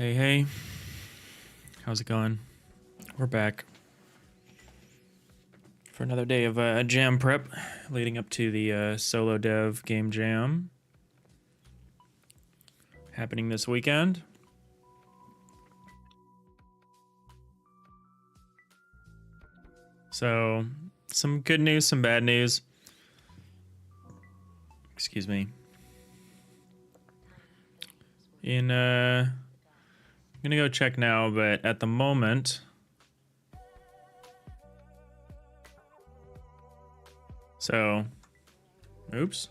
Hey, hey. How's it going? We're back for another day of jam prep leading up to the solo dev game jam happening this weekend. So, some good news, some bad news. Excuse me. I'm gonna go check now, but at the moment, oops.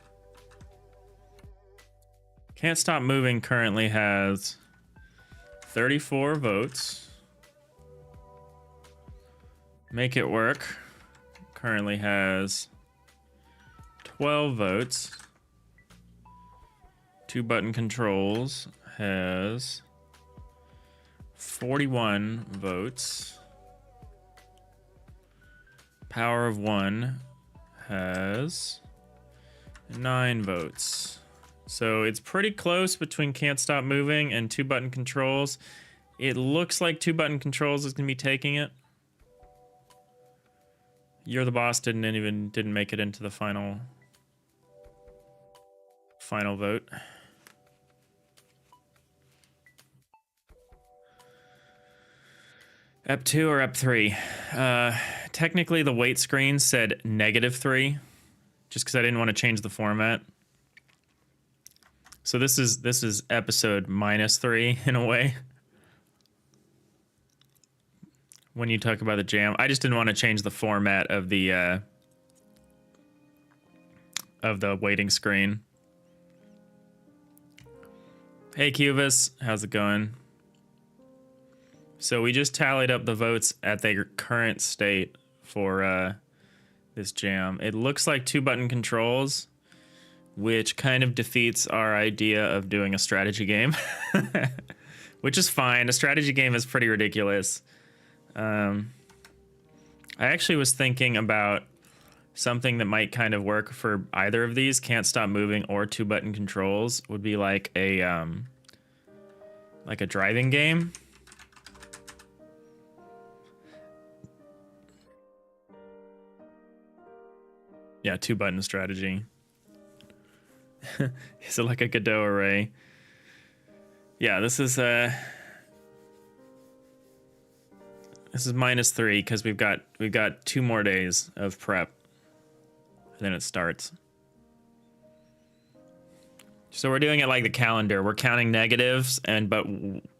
Can't Stop Moving currently has 34 votes. Make It Work currently has 12 votes. Two Button Controls has 41 votes. Power of One has 9 votes. So it's pretty close between Can't Stop Moving and Two Button Controls. It looks like Two Button Controls is gonna be taking it. You're the Boss didn't make it into the final vote. EP2 or EP3? Technically the weight screen said -3, just because I didn't want to change the format. So this is episode -3 in a way. When you talk about the jam, I just didn't want to change the format of the waiting screen. Hey Cubus, how's it going? So we just tallied up the votes at their current state for this jam. It looks like Two Button Controls, which kind of defeats our idea of doing a strategy game, which is fine. A strategy game is pretty ridiculous. I actually was thinking about something that might kind of work for either of these, Can't Stop Moving or Two Button Controls, would be like a driving game. Yeah, two button strategy. Is it like a Godot array? Yeah, this is -3 because we've got 2 more days of prep, and then it starts. So we're doing it like the calendar. We're counting negatives, but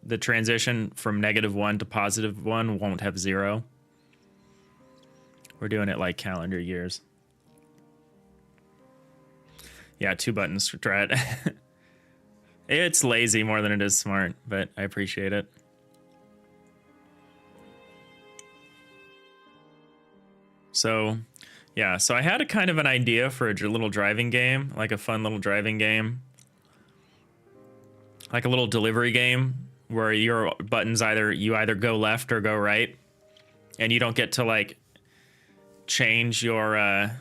the transition from -1 to +1 won't have 0. We're doing it like calendar years. Yeah, 2 buttons strat. It's lazy more than it is smart, but I appreciate it. So, yeah, so I had a kind of an idea for a little driving game, like a fun little driving game. Like a little delivery game where your buttons you either go left or go right, and you don't get to like change your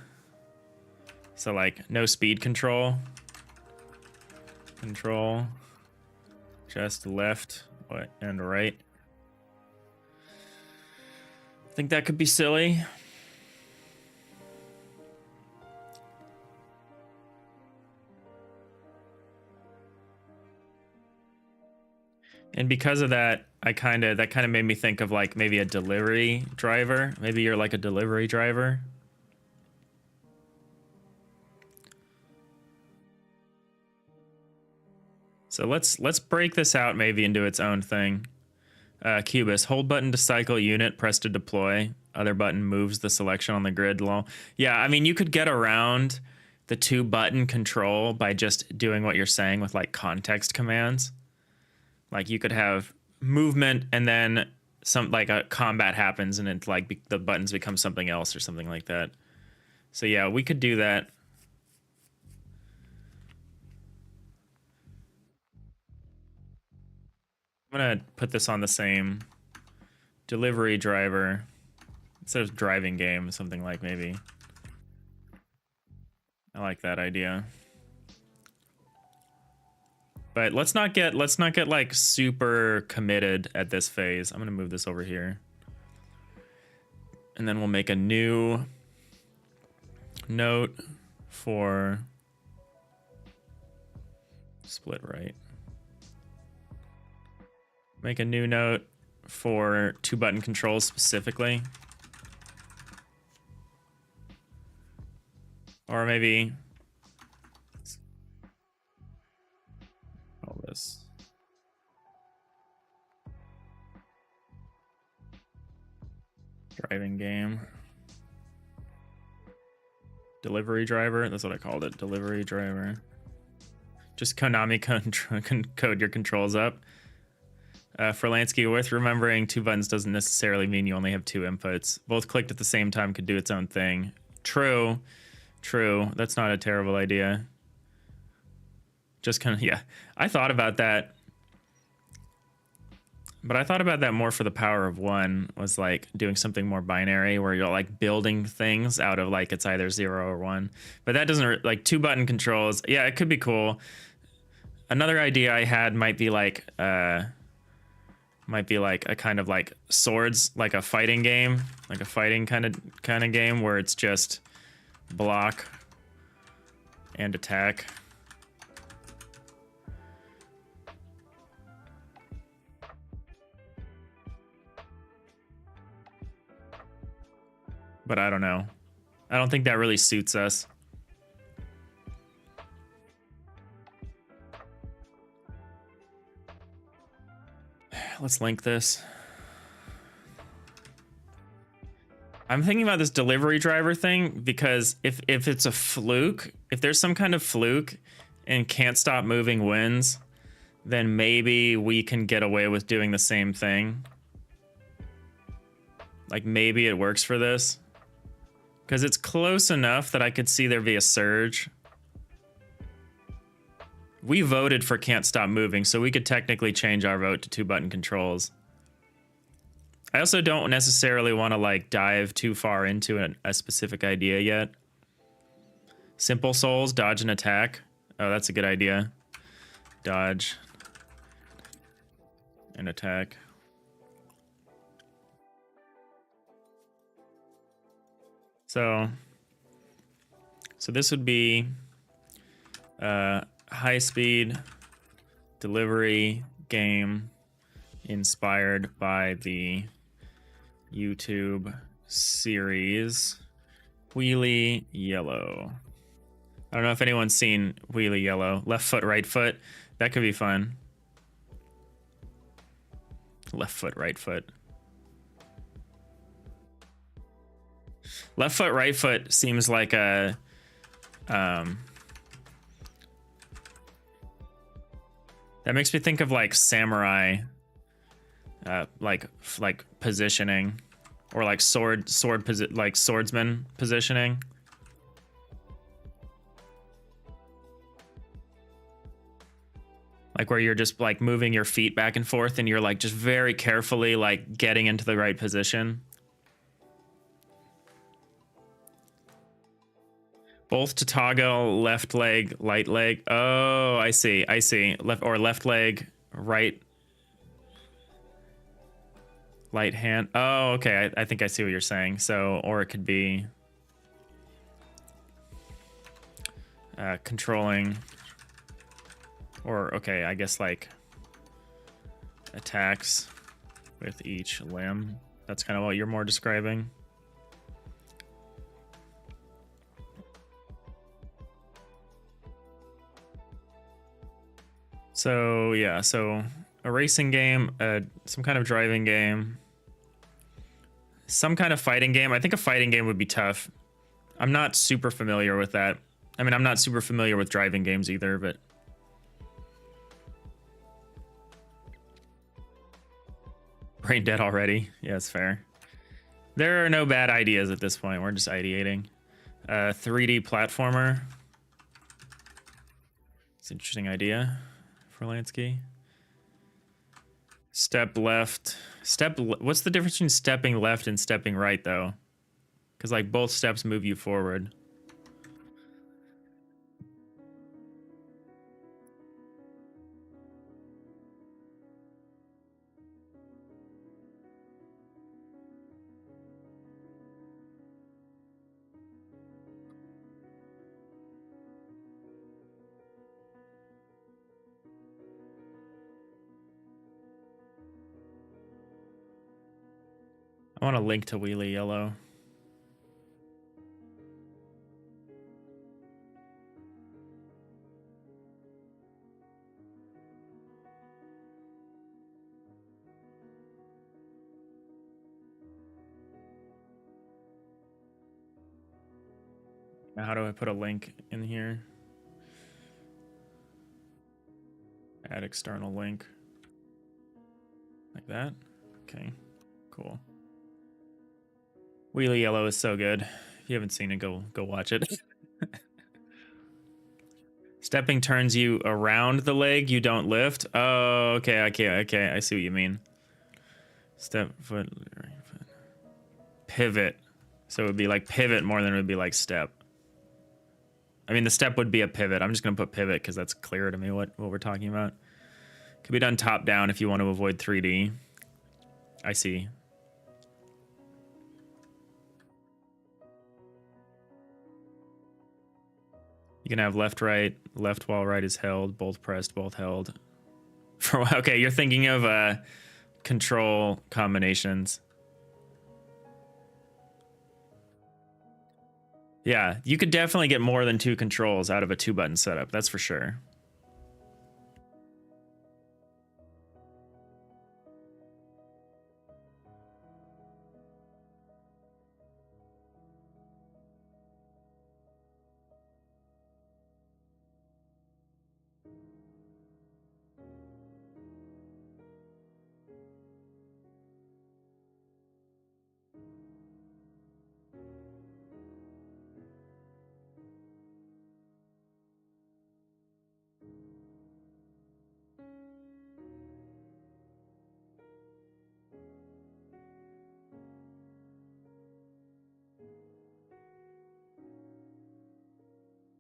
so like no speed control, just left and right. I think that could be silly. And because of that, that kind of made me think of like maybe a delivery driver. Maybe you're like a delivery driver. So let's break this out maybe into its own thing. Cubus, hold button to cycle unit, press to deploy. Other button moves the selection on the grid. Yeah, I mean, you could get around the 2 button control by just doing what you're saying with like context commands. Like you could have movement and then like a combat happens and it's like the buttons become something else or something like that. So yeah, we could do that. I'm gonna put this on the same delivery driver instead of driving game, something like maybe. I like that idea. But let's not get like super committed at this phase. I'm gonna move this over here. And then we'll make a new note for split right. Make a new note for 2-button controls specifically. Or maybe all this. Driving game. Delivery driver, that's what I called it, delivery driver. Just Konami code your controls up. For Lansky, worth remembering 2 buttons doesn't necessarily mean you only have 2 inputs. Both clicked at the same time could do its own thing. True, true, that's not a terrible idea. Just kind of, yeah, I thought about that. But I thought about that more for the power of 1, was like doing something more binary where you're like building things out of like it's either 0 or 1. But that doesn't, like 2-button controls, yeah, it could be cool. Another idea I had might be like a kind of like swords, like a fighting game, like a fighting kind of game where it's just block and attack. But I don't know. I don't think that really suits us. Let's link this. I'm thinking about this delivery driver thing because if it's a fluke, if there's some kind of fluke and can't stop moving wins, then maybe we can get away with doing the same thing. Like maybe it works for this. Because it's close enough that I could see there be a surge. We voted for can't stop moving, so we could technically change our vote to 2-button controls. I also don't necessarily want to like dive too far into a specific idea yet. Simple souls, dodge and attack. Oh, that's a good idea. Dodge and attack. So this would be high speed delivery game inspired by the YouTube series Wheelie Yellow. I don't know if anyone's seen Wheelie Yellow. Left foot, right foot. That could be fun. Left foot, right foot. Left foot, right foot seems like a that makes me think of like samurai like positioning, or like swordsman positioning. Like where you're just like moving your feet back and forth and you're like just very carefully like getting into the right position. Both to toggle left leg, right leg. Oh, I see. I see. Left leg, right hand. Oh, okay. I think I see what you're saying. So, or it could be controlling, or okay, I guess like attacks with each limb. That's kind of what you're more describing. So yeah, so a racing game, some kind of driving game, some kind of fighting game. I think a fighting game would be tough. I'm not super familiar with that. I mean, I'm not super familiar with driving games either, but brain dead already. Yeah, it's fair. There are no bad ideas at this point. We're just ideating. 3D platformer. It's an interesting idea. Lansky. Step left. What's the difference between stepping left and stepping right though? Because like both steps move you forward. I want to link to Wheelie Yellow. Now how do I put a link in here? Add external link. Like that? Okay, cool. Wheelie Yellow is so good. If you haven't seen it, go watch it. Stepping turns you around the leg, you don't lift. Oh, okay, I see what you mean. Step, foot, right foot. Pivot. So it would be like pivot more than it would be like step. I mean, the step would be a pivot. I'm just gonna put pivot because that's clearer to me what we're talking about. Could be done top down if you want to avoid 3D. I see. You can have left while right is held, both pressed, both held. Okay, you're thinking of control combinations. Yeah, you could definitely get more than 2 controls out of a 2-button setup, that's for sure.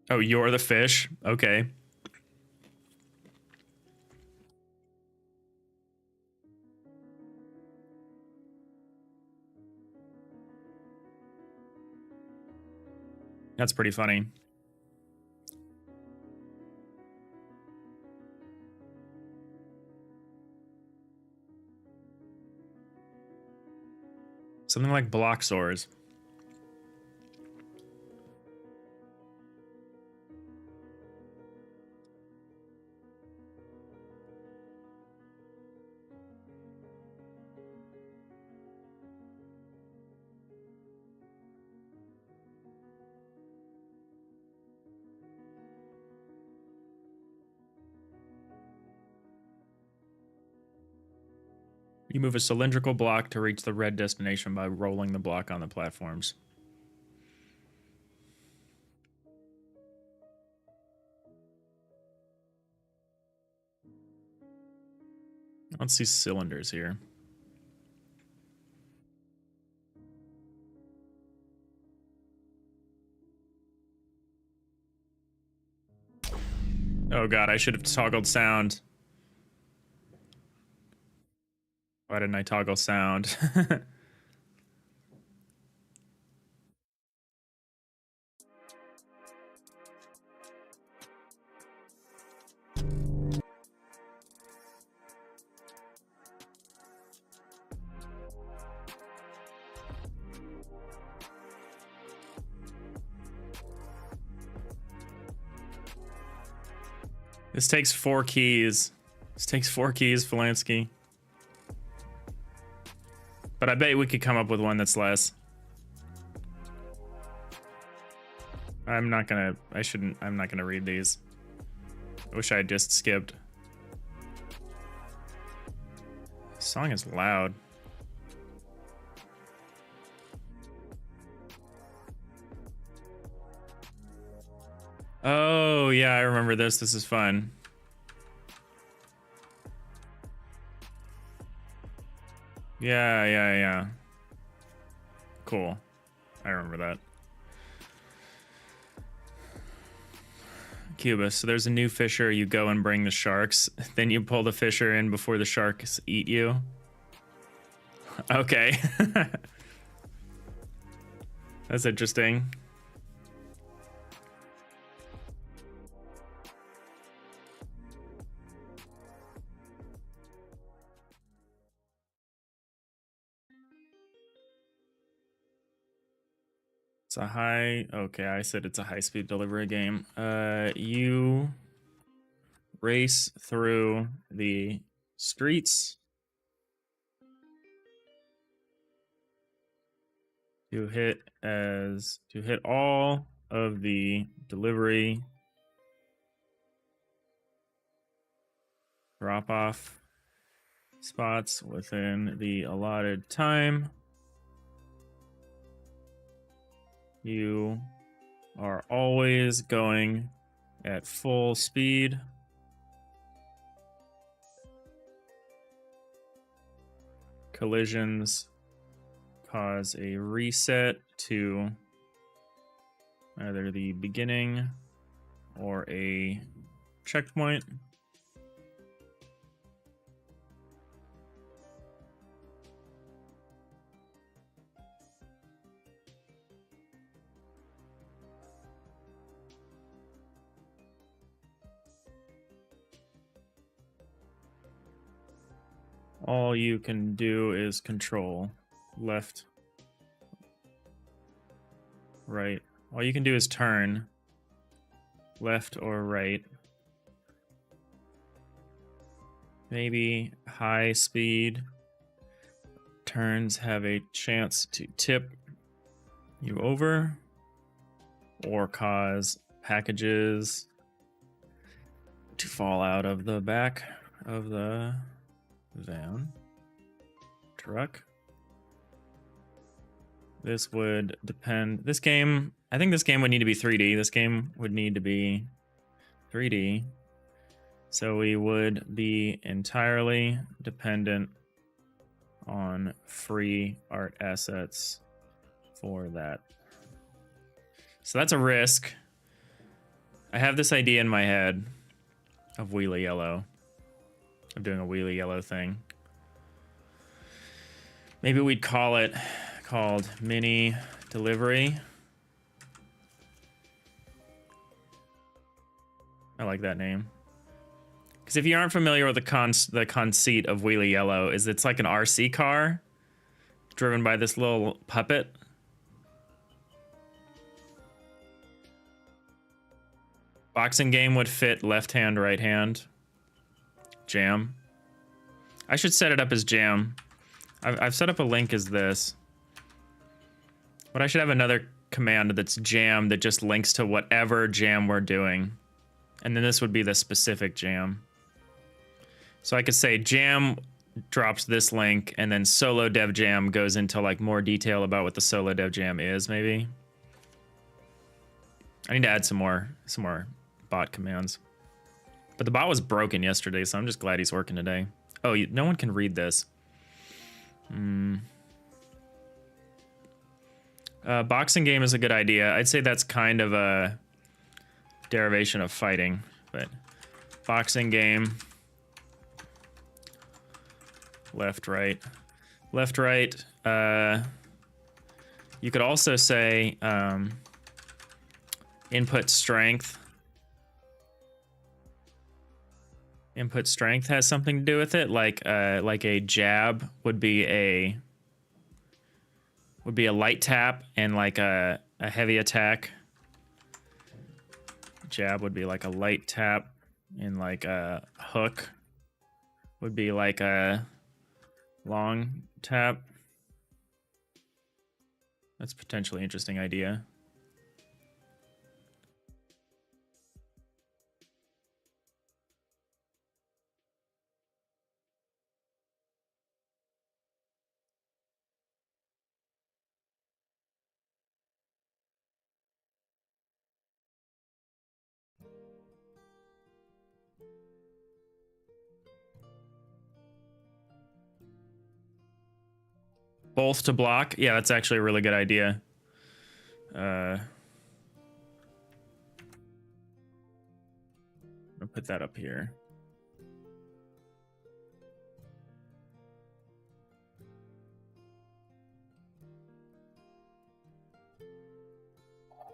Oh, you're the fish? Okay. That's pretty funny. Something like block sores. You move a cylindrical block to reach the red destination by rolling the block on the platforms. Let's see cylinders here. Oh god, I should have toggled sound. Why didn't I toggle sound? This takes 4 keys. This takes 4 keys, Polanski. But I bet we could come up with one that's less. I'm not gonna read these. I wish I had just skipped. This song is loud. Oh, yeah, I remember this. This is fun. Yeah. Cool. I remember that. Cubus. So there's a new fisher. You go and bring the sharks. Then you pull the fisher in before the sharks eat you. Okay. That's interesting. It's a high, okay, I said it's a high-speed delivery game. You race through the streets to hit all of the delivery drop-off spots within the allotted time. You are always going at full speed. Collisions cause a reset to either the beginning or a checkpoint. All you can do is control left, right. All you can do is turn left or right. Maybe high speed turns have a chance to tip you over or cause packages to fall out of the back of the van, truck. This would depend. This game, I think this game would need to be 3D. This game would need to be 3D. So we would be entirely dependent on free art assets for that. So that's a risk. I have this idea in my head of Wheelie Yellow. Of doing a Wheelie Yellow thing. Maybe we'd call it called Mini Delivery. I like that name. Because if you aren't familiar with the conceit of Wheelie Yellow, is it's like an RC car driven by this little puppet. Boxing game would fit left hand, right hand. Jam. I should set it up as jam. I've set up a link as this. But I should have another command that's jam that just links to whatever jam we're doing. And then this would be the specific jam. So I could say jam drops this link and then solo dev jam goes into like more detail about what the solo dev jam is, maybe. I need to add some more bot commands. But the bot was broken yesterday, so I'm just glad he's working today. Oh, no one can read this. Boxing game is a good idea. I'd say that's kind of a derivation of fighting, but boxing game. Left, right. Left, right. You could also say input strength. Input strength has something to do with it, like a jab would be a light tap, and like a heavy attack. Jab would be like a light tap, and like a hook would be like a long tap. That's a potentially interesting idea. Both to block? Yeah, that's actually a really good idea. I'll put that up here.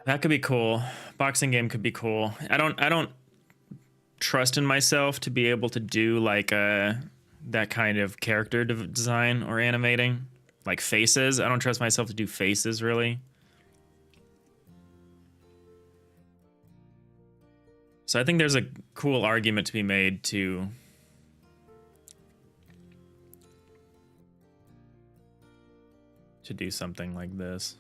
That could be cool. Boxing game could be cool. I don't trust in myself to be able to do like that kind of character design or animating. Like faces. I don't trust myself to do faces, really. So I think there's a cool argument to be made to do something like this.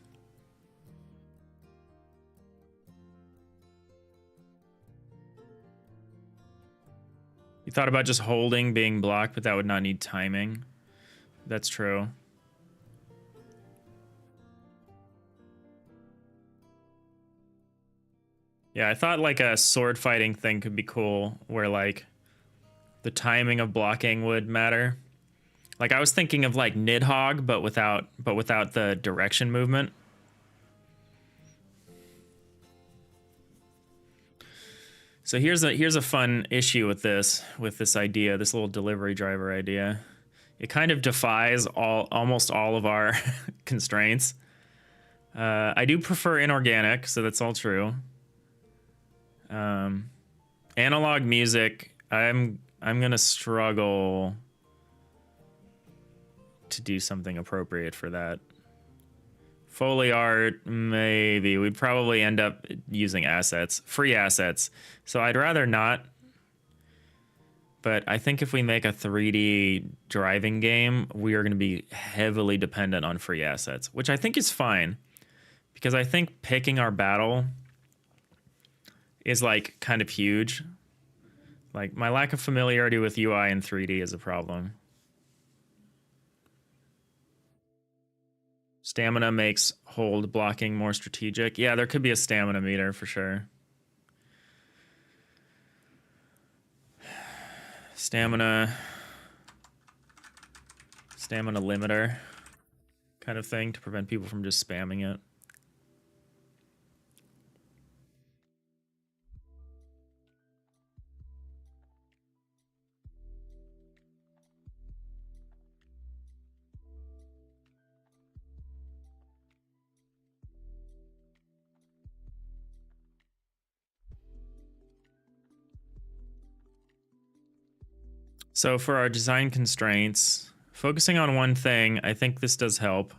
You thought about just holding being blocked, but that would not need timing. That's true. Yeah, I thought like a sword fighting thing could be cool, where like the timing of blocking would matter. Like I was thinking of like Nidhogg, but without the direction movement. So here's a fun issue with this idea, this little delivery driver idea. It kind of defies almost all of our constraints. I do prefer inorganic, so that's all true. Analog music, I'm gonna struggle to do something appropriate for that. Foley art, maybe. We'd probably end up using assets, free assets. So I'd rather not. But I think if we make a 3D driving game, we are going to be heavily dependent on free assets, which I think is fine. Because I think picking our battle is like kind of huge. Like my lack of familiarity with UI in 3D is a problem. Stamina makes hold blocking more strategic. Yeah, there could be a stamina meter for sure. Stamina limiter kind of thing to prevent people from just spamming it. So for our design constraints, focusing on one thing, I think this does help.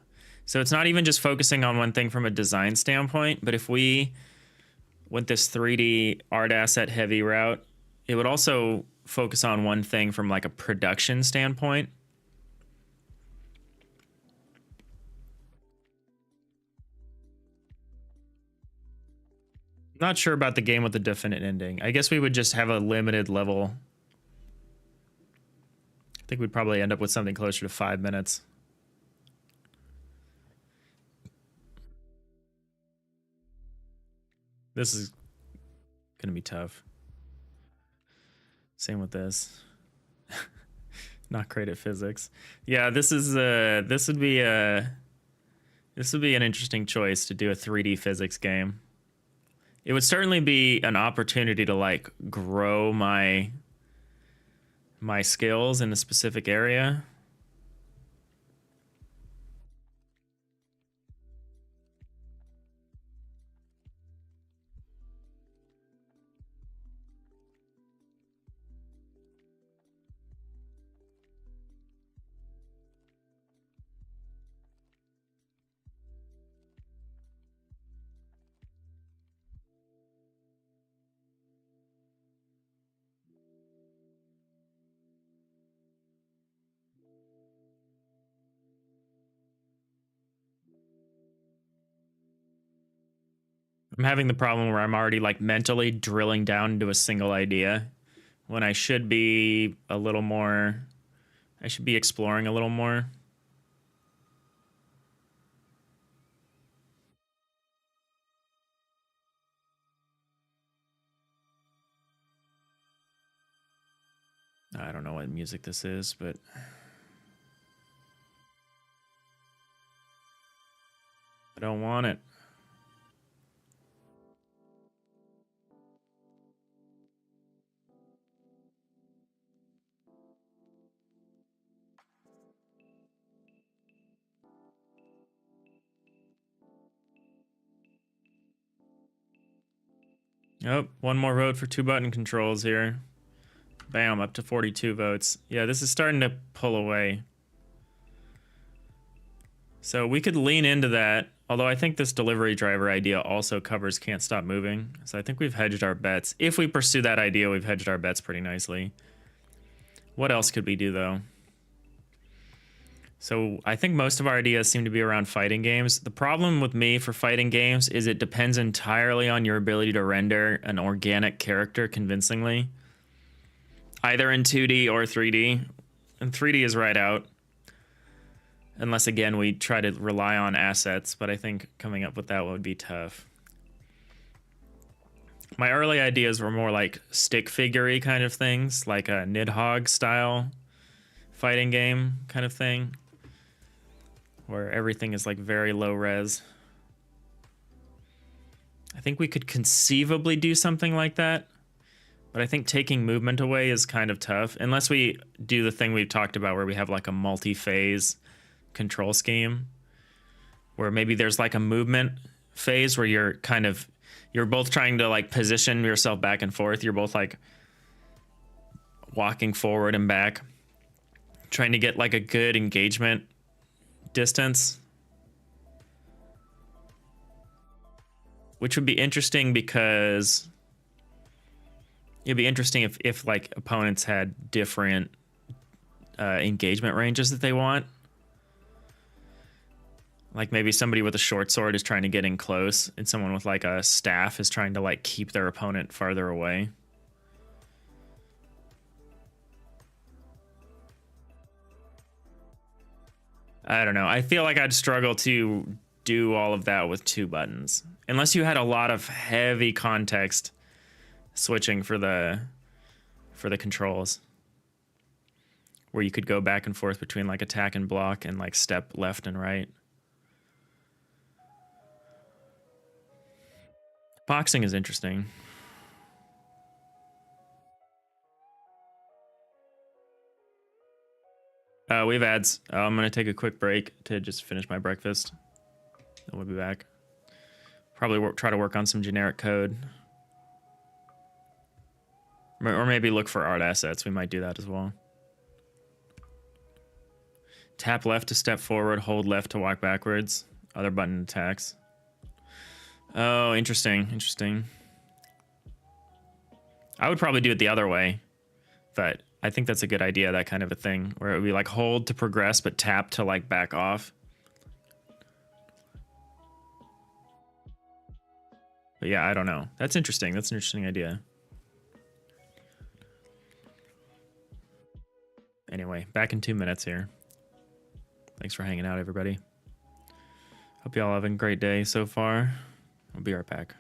So it's not even just focusing on one thing from a design standpoint, but if we went this 3D art asset heavy route, it would also focus on one thing from like a production standpoint. I'm not sure about the game with the definite ending. I guess we would just have a limited level. I think we'd probably end up with something closer to 5 minutes. This is gonna be tough. Same with this. Not great at physics. Yeah, this would be an interesting choice to do a 3D physics game. It would certainly be an opportunity to like grow my skills in a specific area. I'm having the problem where I'm already like mentally drilling down into a single idea when I should be a little more, I should be exploring a little more. I don't know what music this is, but I don't want it. Oh, one more vote for 2-button controls here. Bam, up to 42 votes. Yeah, this is starting to pull away. So we could lean into that. Although I think this delivery driver idea also covers can't stop moving. So I think we've hedged our bets. If we pursue that idea, we've hedged our bets pretty nicely. What else could we do though? So I think most of our ideas seem to be around fighting games. The problem with me for fighting games is it depends entirely on your ability to render an organic character convincingly. Either in 2D or 3D. And 3D is right out. Unless, again, we try to rely on assets, but I think coming up with that would be tough. My early ideas were more like stick figure-y kind of things, like a Nidhogg style fighting game kind of thing, where everything is like very low res. I think we could conceivably do something like that, but I think taking movement away is kind of tough, unless we do the thing we've talked about where we have like a multi-phase control scheme where maybe there's like a movement phase where you're both trying to like position yourself back and forth. You're both like walking forward and back, trying to get like a good engagement distance, which would be interesting because it'd be interesting if like opponents had different engagement ranges that they want. Like maybe somebody with a short sword is trying to get in close and someone with like a staff is trying to like keep their opponent farther away. I don't know. I feel like I'd struggle to do all of that with 2 buttons. Unless you had a lot of heavy context switching for the controls. Where you could go back and forth between like attack and block and like step left and right. Boxing is interesting. We have ads. I'm going to take a quick break to just finish my breakfast. Then we'll be back. Probably try to work on some generic code. Or maybe look for art assets. We might do that as well. Tap left to step forward. Hold left to walk backwards. Other button attacks. Oh, interesting. Interesting. I would probably do it the other way. But I think that's a good idea, that kind of a thing. Where it would be like hold to progress, but tap to like back off. But yeah, I don't know. That's interesting. That's an interesting idea. Anyway, back in 2 minutes here. Thanks for hanging out, everybody. Hope y'all having a great day so far. I'll be right back.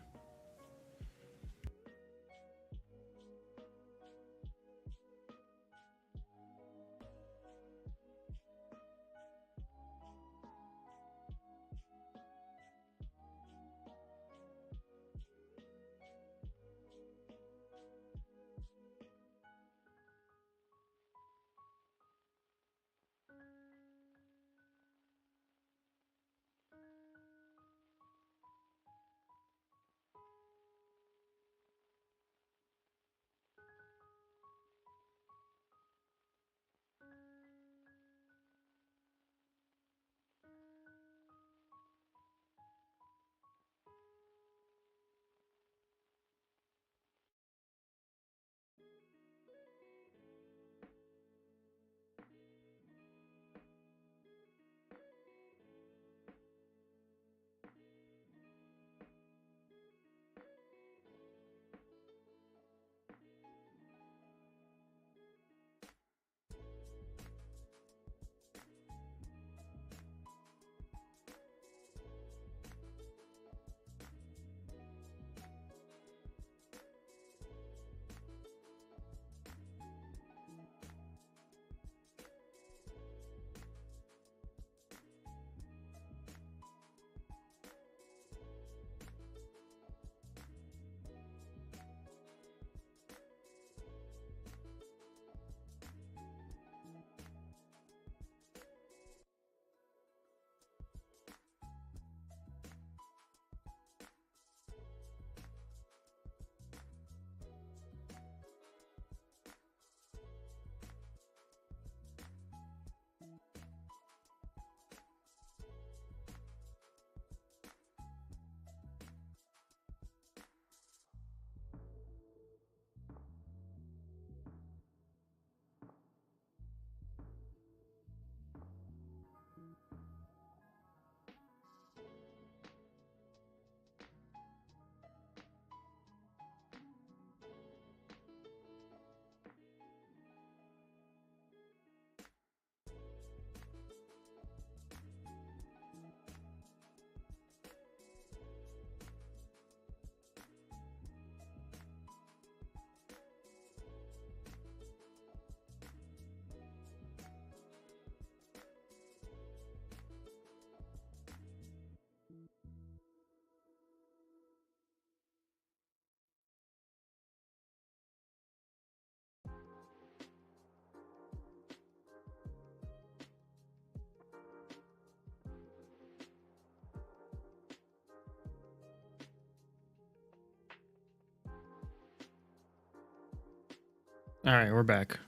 All right, we're back.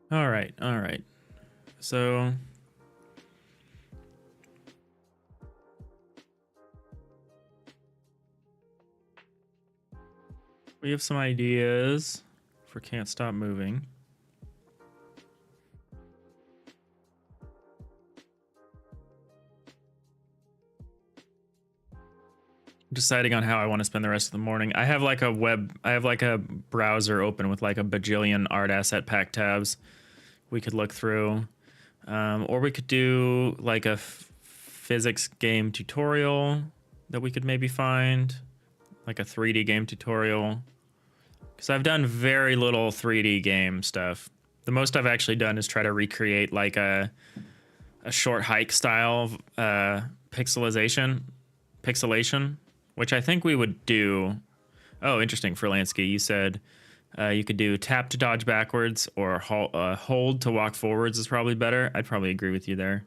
All right, all right. So we have some ideas for Can't Stop Moving. Deciding on how I want to spend the rest of the morning. I have like a browser open with like a bajillion art asset pack tabs we could look through. Or we could do like a physics game tutorial that we could maybe find, like a 3D game tutorial. Because I've done very little 3D game stuff. The most I've actually done is try to recreate like a short hike style pixelation, which I think we would do. Oh, interesting. For Lansky, you said you could do tap to dodge backwards or hold to walk forwards is probably better. I'd probably agree with you there.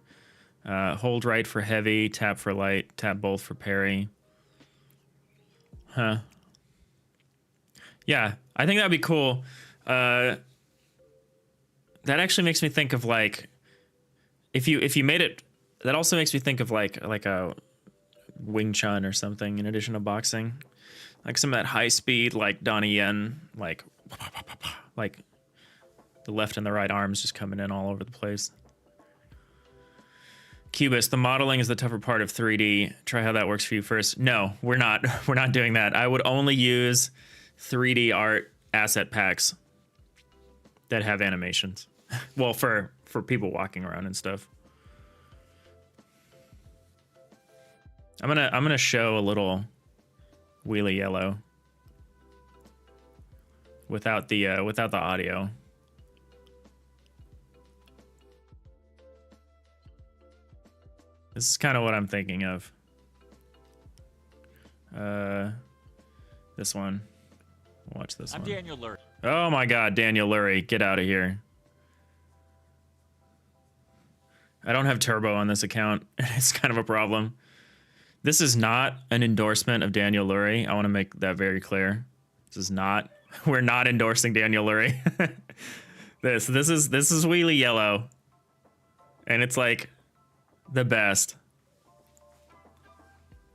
Hold right for heavy, tap for light, tap both for parry. Huh. Yeah, I think that'd be cool. That actually makes me think of like, if you made it, that also makes me think of like a Wing Chun or something in addition to boxing, like some of that high speed like Donnie Yen, like the left and the right arms just coming in all over the place. Cubist, the modeling is the tougher part of 3D. Try how that works for you first. No, we're not doing that. I would only use 3D art asset packs that have animations. Well, for people walking around and stuff. I'm gonna show a little wheelie yellow without the audio. This is kind of what I'm thinking of. This one. Watch this one. I'm Daniel Lurie. Oh my God, Daniel Lurie, get out of here. I don't have turbo on this account. It's kind of a problem. This is not an endorsement of Daniel Lurie. I want to make that very clear. This is not. We're not endorsing Daniel Lurie. This is wheelie yellow, and it's like the best.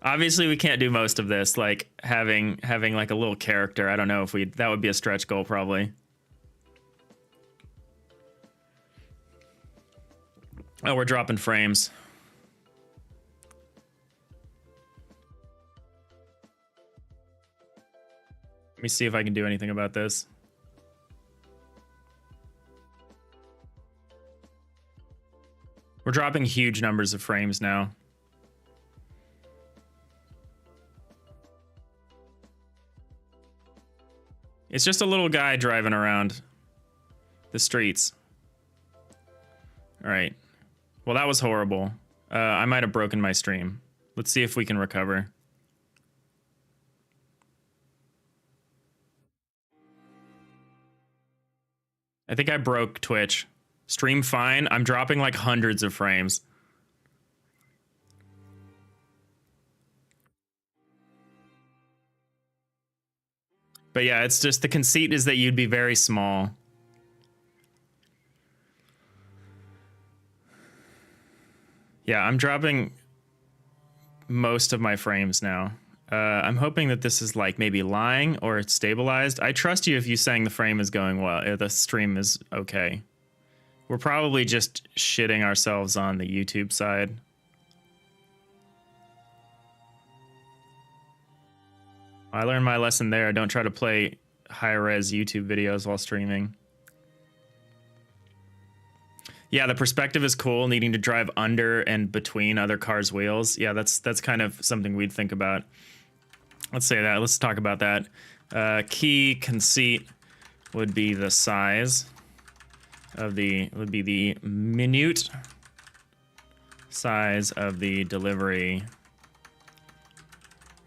Obviously, we can't do most of this, like having like a little character. I don't know if that would be a stretch goal probably. Oh, we're dropping frames. Let me see if I can do anything about this. We're dropping huge numbers of frames now. It's just a little guy driving around the streets. All right. Well, that was horrible. I might have broken my stream. Let's see if we can recover. I think I broke Twitch. Stream fine. I'm dropping like hundreds of frames. But yeah, it's just the conceit is that you'd be very small. Yeah, I'm dropping most of my frames now. I'm hoping that this is like maybe lying or it's stabilized. I trust you if you saying the frame is going well, the stream is okay. We're probably just shitting ourselves on the YouTube side. I learned my lesson there. Don't try to play high-res YouTube videos while streaming. Yeah, the perspective is cool, needing to drive under and between other cars' wheels. Yeah, that's kind of something we'd think about. Let's say that. Let's talk about that. Key conceit would be the size of the minute size of the delivery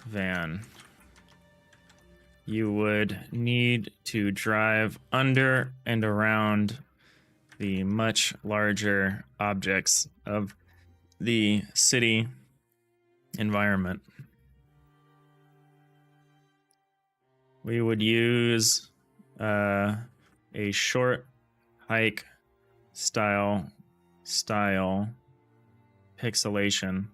van. You would need to drive under and around the much larger objects of the city environment. We would use a short hike style pixelation.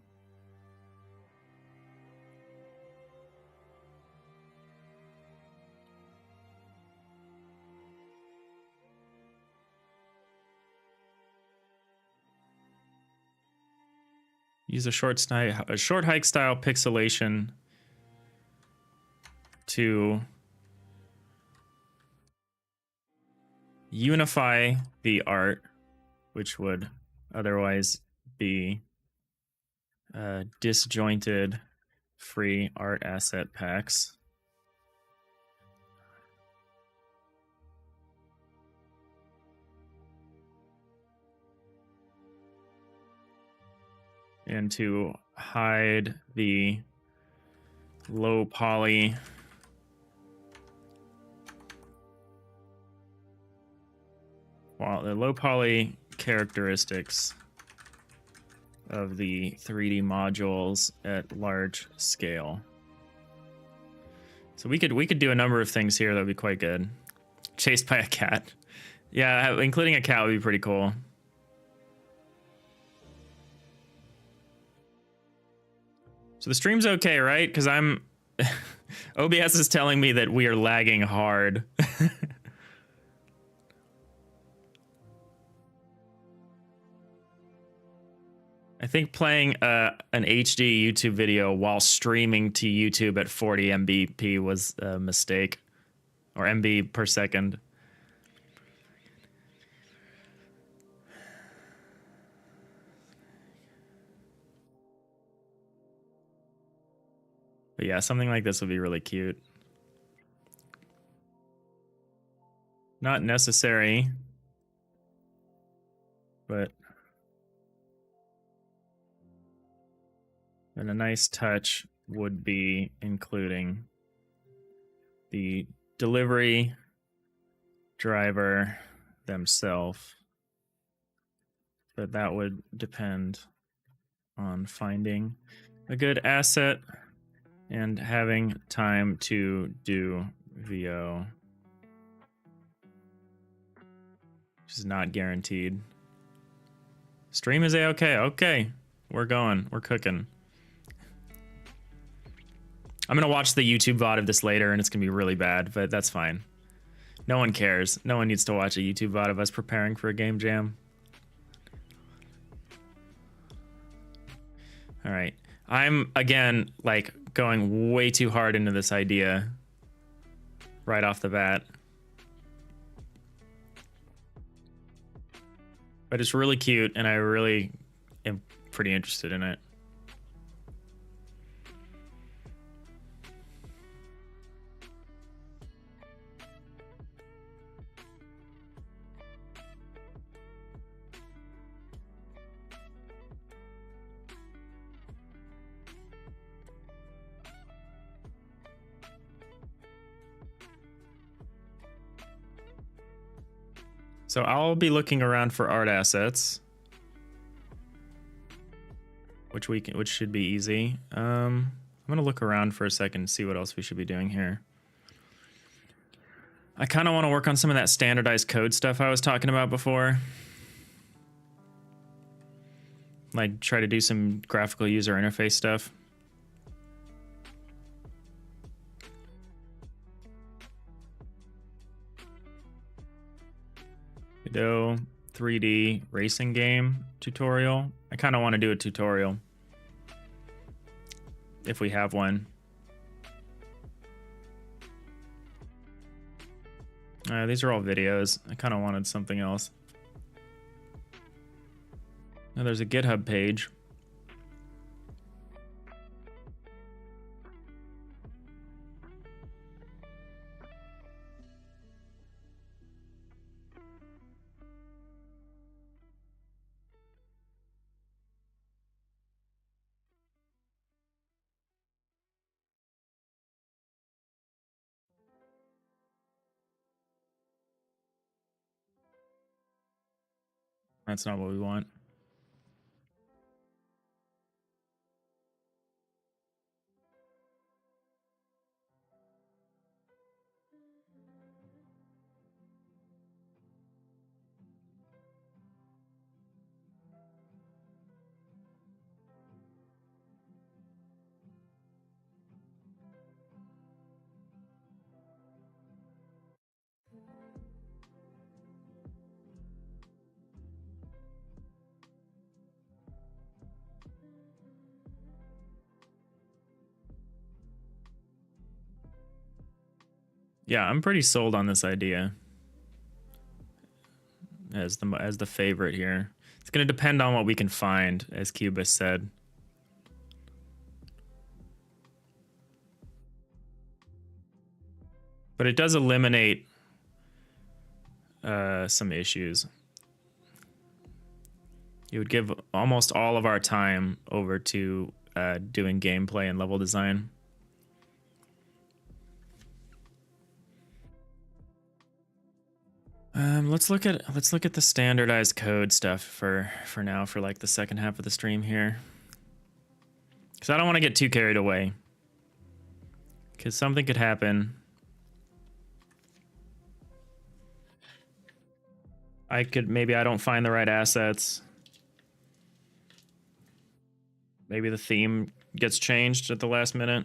Use a short hike style pixelation to unify the art, which would otherwise be disjointed free art asset packs. And to hide the low poly characteristics of the 3D modules at large scale. So we could do a number of things here that would be quite good. Chased by a cat. Yeah, including a cat would be pretty cool. So the stream's okay, right? Because I'm... OBS is telling me that we are lagging hard. I think playing an HD YouTube video while streaming to YouTube at 40 Mbp was a mistake. Or MB per second. But yeah, something like this would be really cute. Not necessary, but a nice touch would be including the delivery driver themselves. But that would depend on finding a good asset and having time to do VO, which is not guaranteed. Stream is A-okay. Okay, we're going. We're cooking. I'm gonna watch the YouTube VOD of this later, and it's gonna be really bad, but that's fine. No one cares. No one needs to watch a YouTube VOD of us preparing for a game jam. All right. I'm, again, like, going way too hard into this idea right off the bat. But it's really cute, and I really am pretty interested in it. So I'll be looking around for art assets, which should be easy. I'm gonna look around for a second and see what else we should be doing here. I kind of want to work on some of that standardized code stuff I was talking about before. Like try to do some graphical user interface stuff. Godot 3D racing game tutorial. I kind of want to do a tutorial if we have one. These are all videos. I kind of wanted something else. Now there's a GitHub page. That's not what we want. Yeah, I'm pretty sold on this idea as the favorite here. It's going to depend on what we can find, as Cubus said. But it does eliminate some issues. It would give almost all of our time over to doing gameplay and level design. Let's look at the standardized code stuff for now, for like the second half of the stream here, because I don't want to get too carried away, because something could happen. Maybe I don't find the right assets. Maybe the theme gets changed at the last minute.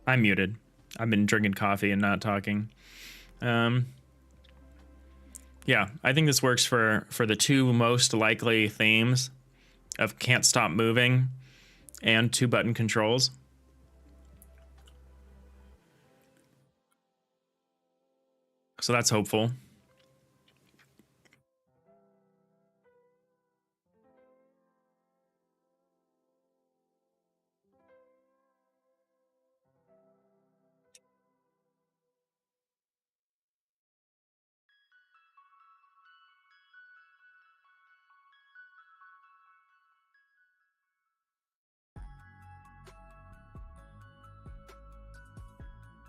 I'm muted. I've been drinking coffee and not talking. Yeah, I think this works for the two most likely themes of can't stop moving and 2-button controls. So that's hopeful.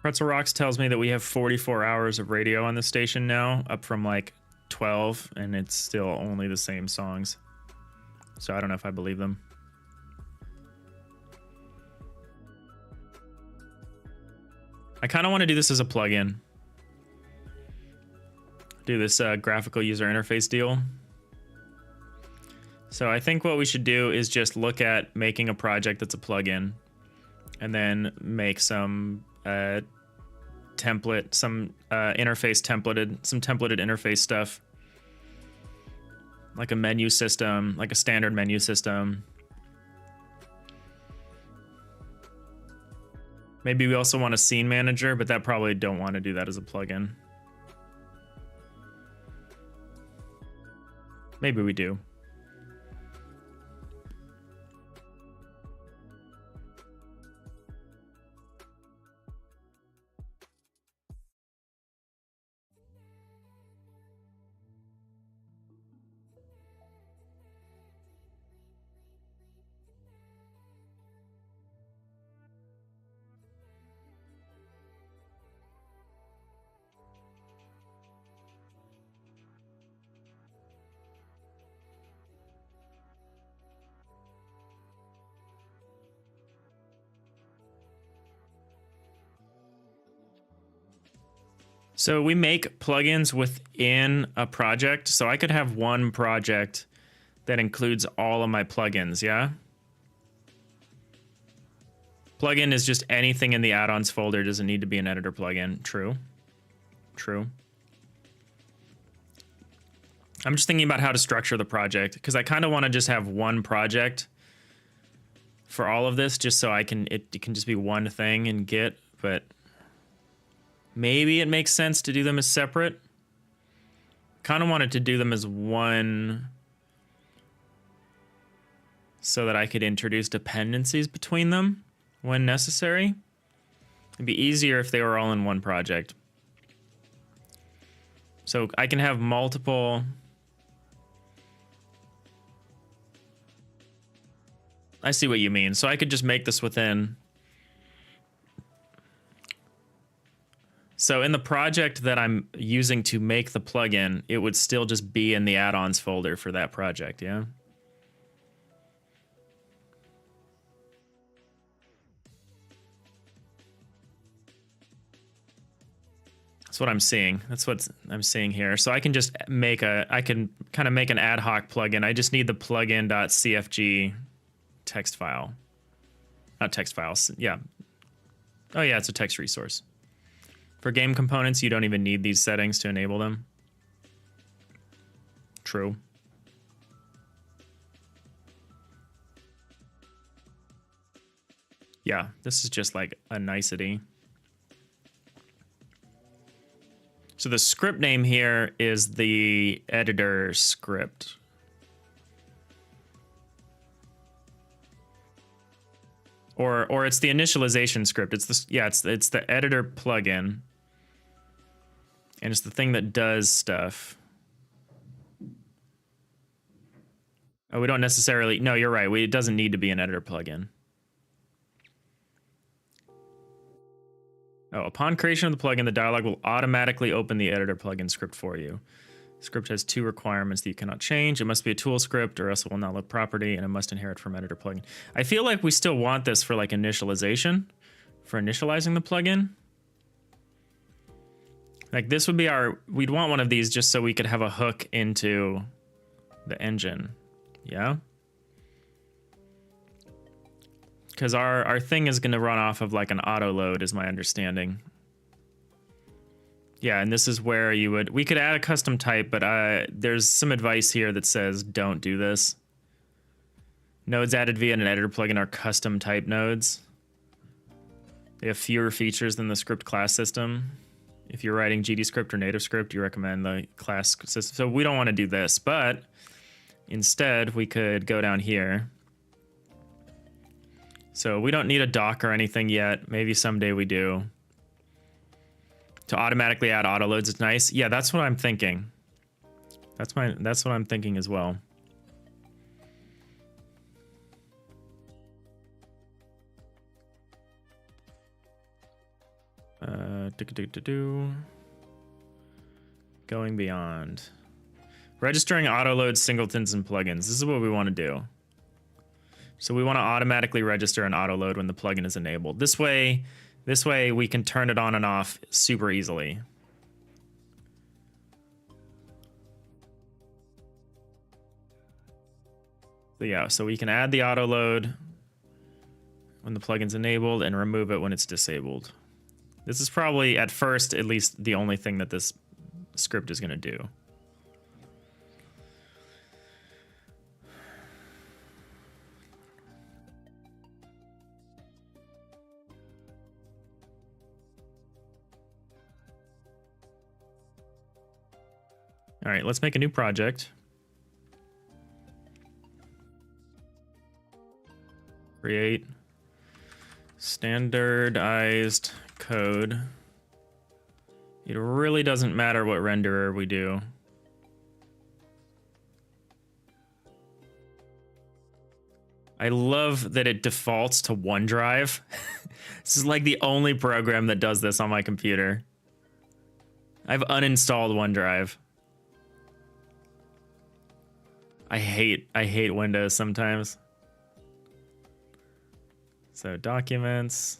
Pretzel Rocks tells me that we have 44 hours of radio on the station now, up from like 12, and it's still only the same songs. So I don't know if I believe them. I kind of want to do this as a plugin. Do this graphical user interface deal. So I think what we should do is just look at making a project that's a plugin, and then make some template, some templated interface stuff, like a menu system, like a standard menu system. Maybe we also want a scene manager, but that probably don't want to do that as a plugin. Maybe we do. So we make plugins within a project. So I could have one project that includes all of my plugins, yeah? Plugin is just anything in the add-ons folder. Doesn't need to be an editor plugin. True. True. I'm just thinking about how to structure the project, because I kind of want to just have one project for all of this, just so it can just be one thing in Git, but maybe it makes sense to do them as separate. Kind of wanted to do them as one so that I could introduce dependencies between them when necessary. It'd be easier if they were all in one project. So I can have multiple. I see what you mean. So I could just make this within. So in the project that I'm using to make the plugin, it would still just be in the add-ons folder for that project, yeah? That's what I'm seeing. That's what I'm seeing here. So I can just make I can kind of make an ad hoc plugin. I just need the plugin.cfg text file. Not text files, yeah. Oh yeah, it's a text resource. For game components, you don't even need these settings to enable them. True. Yeah, this is just like a nicety. So the script name here is the editor script. Or it's the initialization script. It's the it's the editor plugin. And it's the thing that does stuff. Oh, we don't necessarily, no, you're right. It doesn't need to be an editor plugin. Oh, upon creation of the plugin, the dialog will automatically open the editor plugin script for you. The script has 2 requirements that you cannot change. It must be a tool script or else it will not load property, and it must inherit from editor plugin. I feel like we still want this for like initialization, for initializing the plugin. Like this would be we'd want one of these just so we could have a hook into the engine. Yeah? Because our thing is going to run off of like an auto load is my understanding. Yeah, and this is where we could add a custom type, but there's some advice here that says don't do this. Nodes added via an editor plugin are custom type nodes. They have fewer features than the script class system. If you're writing GDScript or native script, you recommend the class system. So we don't want to do this, but instead we could go down here. So we don't need a doc or anything yet. Maybe someday we do. To automatically add auto loads is nice. Yeah, that's what I'm thinking. That's what I'm thinking as well. Going beyond. Registering auto loads, singletons, and plugins. This is what we want to do. So we want to automatically register an auto load when the plugin is enabled. This way we can turn it on and off super easily. So yeah, so we can add the auto load when the plugin's enabled and remove it when it's disabled. This is probably, at first, at least the only thing that this script is going to do. All right, let's make a new project. Create standardized code. It really doesn't matter what renderer we do. I love that it defaults to OneDrive. This is like the only program that does this on my computer. I've uninstalled OneDrive. I hate Windows sometimes. So documents.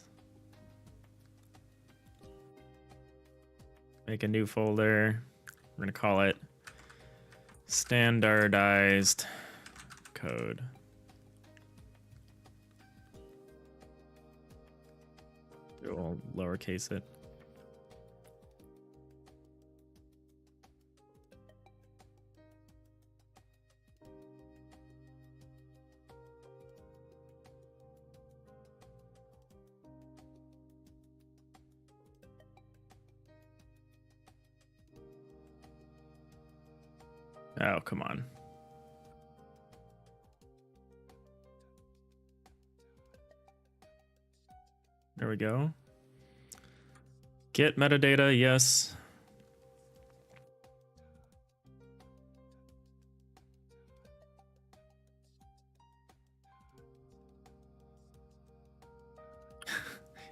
Make a new folder. We're gonna call it standardized code. We'll lowercase it. Oh, come on. There we go. Get metadata, yes.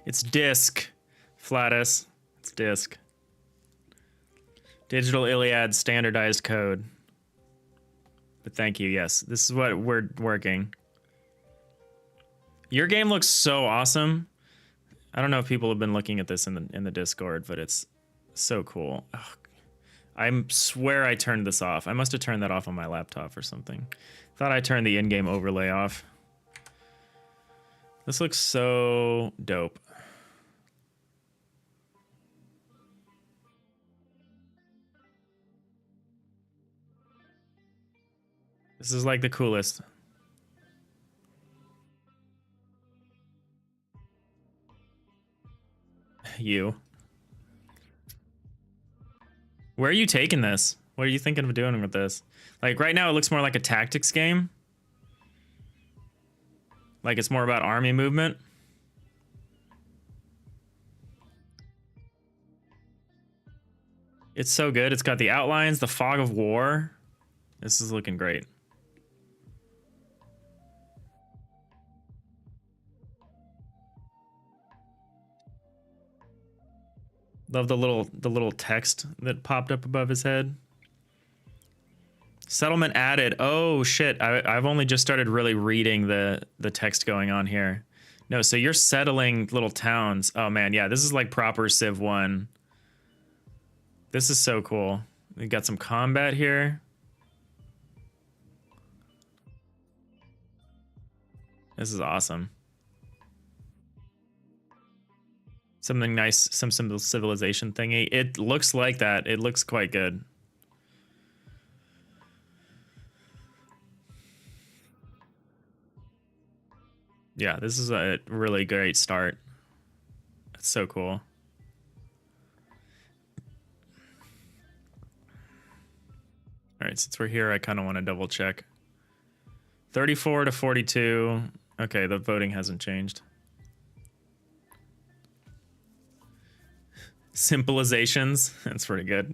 It's disk, Flatus. It's disk. Digital Iliad standardized code. But thank you, yes. This is what we're working. Your game looks so awesome. I don't know if people have been looking at this in the Discord, but it's so cool. Ugh. I swear I turned this off. I must have turned that off on my laptop or something. Thought I turned the in-game overlay off. This looks so dope. This is like the coolest. You. Where are you taking this? What are you thinking of doing with this? Like right now it looks more like a tactics game. Like it's more about army movement. It's so good. It's got the outlines, the fog of war. This is looking great. Love the little text that popped up above his head. Settlement added. Oh shit! I've only just started really reading the text going on here. No, so you're settling little towns. Oh man, yeah, this is like proper Civ 1. This is so cool. We got some combat here. This is awesome. Something nice, some simple civilization thingy. It looks like that. It looks quite good. Yeah, this is a really great start. It's so cool. All right, since we're here, I kind of want to double check. 34 to 42. Okay, the voting hasn't changed. Simplizations. That's pretty good.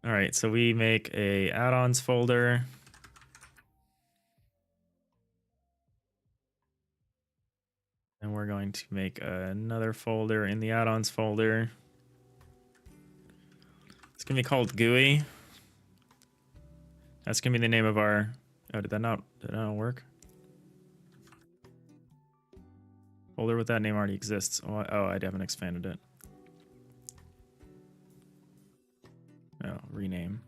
All right, so we make a add-ons folder. And we're going to make another folder in the add-ons folder. It's gonna be called GUI. That's gonna be the name of our. Oh, did that not work? Folder with that name already exists. Oh, I haven't expanded it. Oh, rename.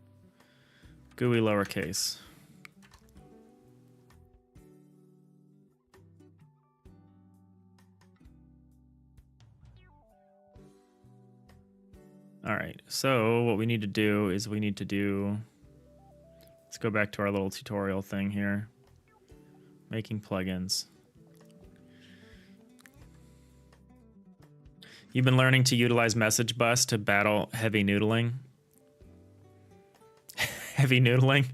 GUI lowercase. All right, so what we need to do is let's go back to our little tutorial thing here. Making plugins. You've been learning to utilize message bus to battle heavy noodling. Heavy noodling?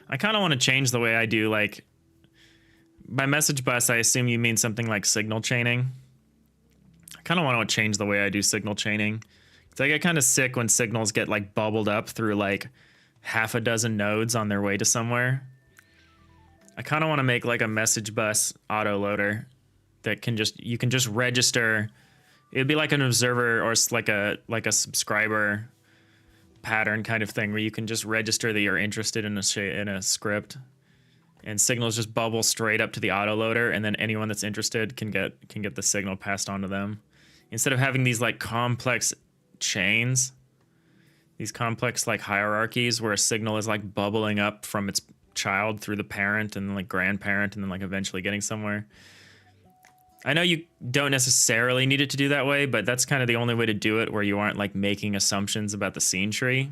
I kind of want to change the way I do, like, by message bus, I assume you mean something like signal chaining. I kind of want to change the way I do signal chaining. Because I get kind of sick when signals get like bubbled up through like half a dozen nodes on their way to somewhere. I kind of want to make like a message bus autoloader that you can just register. It'd be like an observer or like a subscriber pattern kind of thing where you can just register that you're interested in a script. And signals just bubble straight up to the autoloader, and then anyone that's interested can get the signal passed on to them. Instead of having these like complex chains, these complex like hierarchies where a signal is like bubbling up from its child through the parent and then like grandparent and then like eventually getting somewhere. I know you don't necessarily need it to do that way, but that's kind of the only way to do it where you aren't like making assumptions about the scene tree.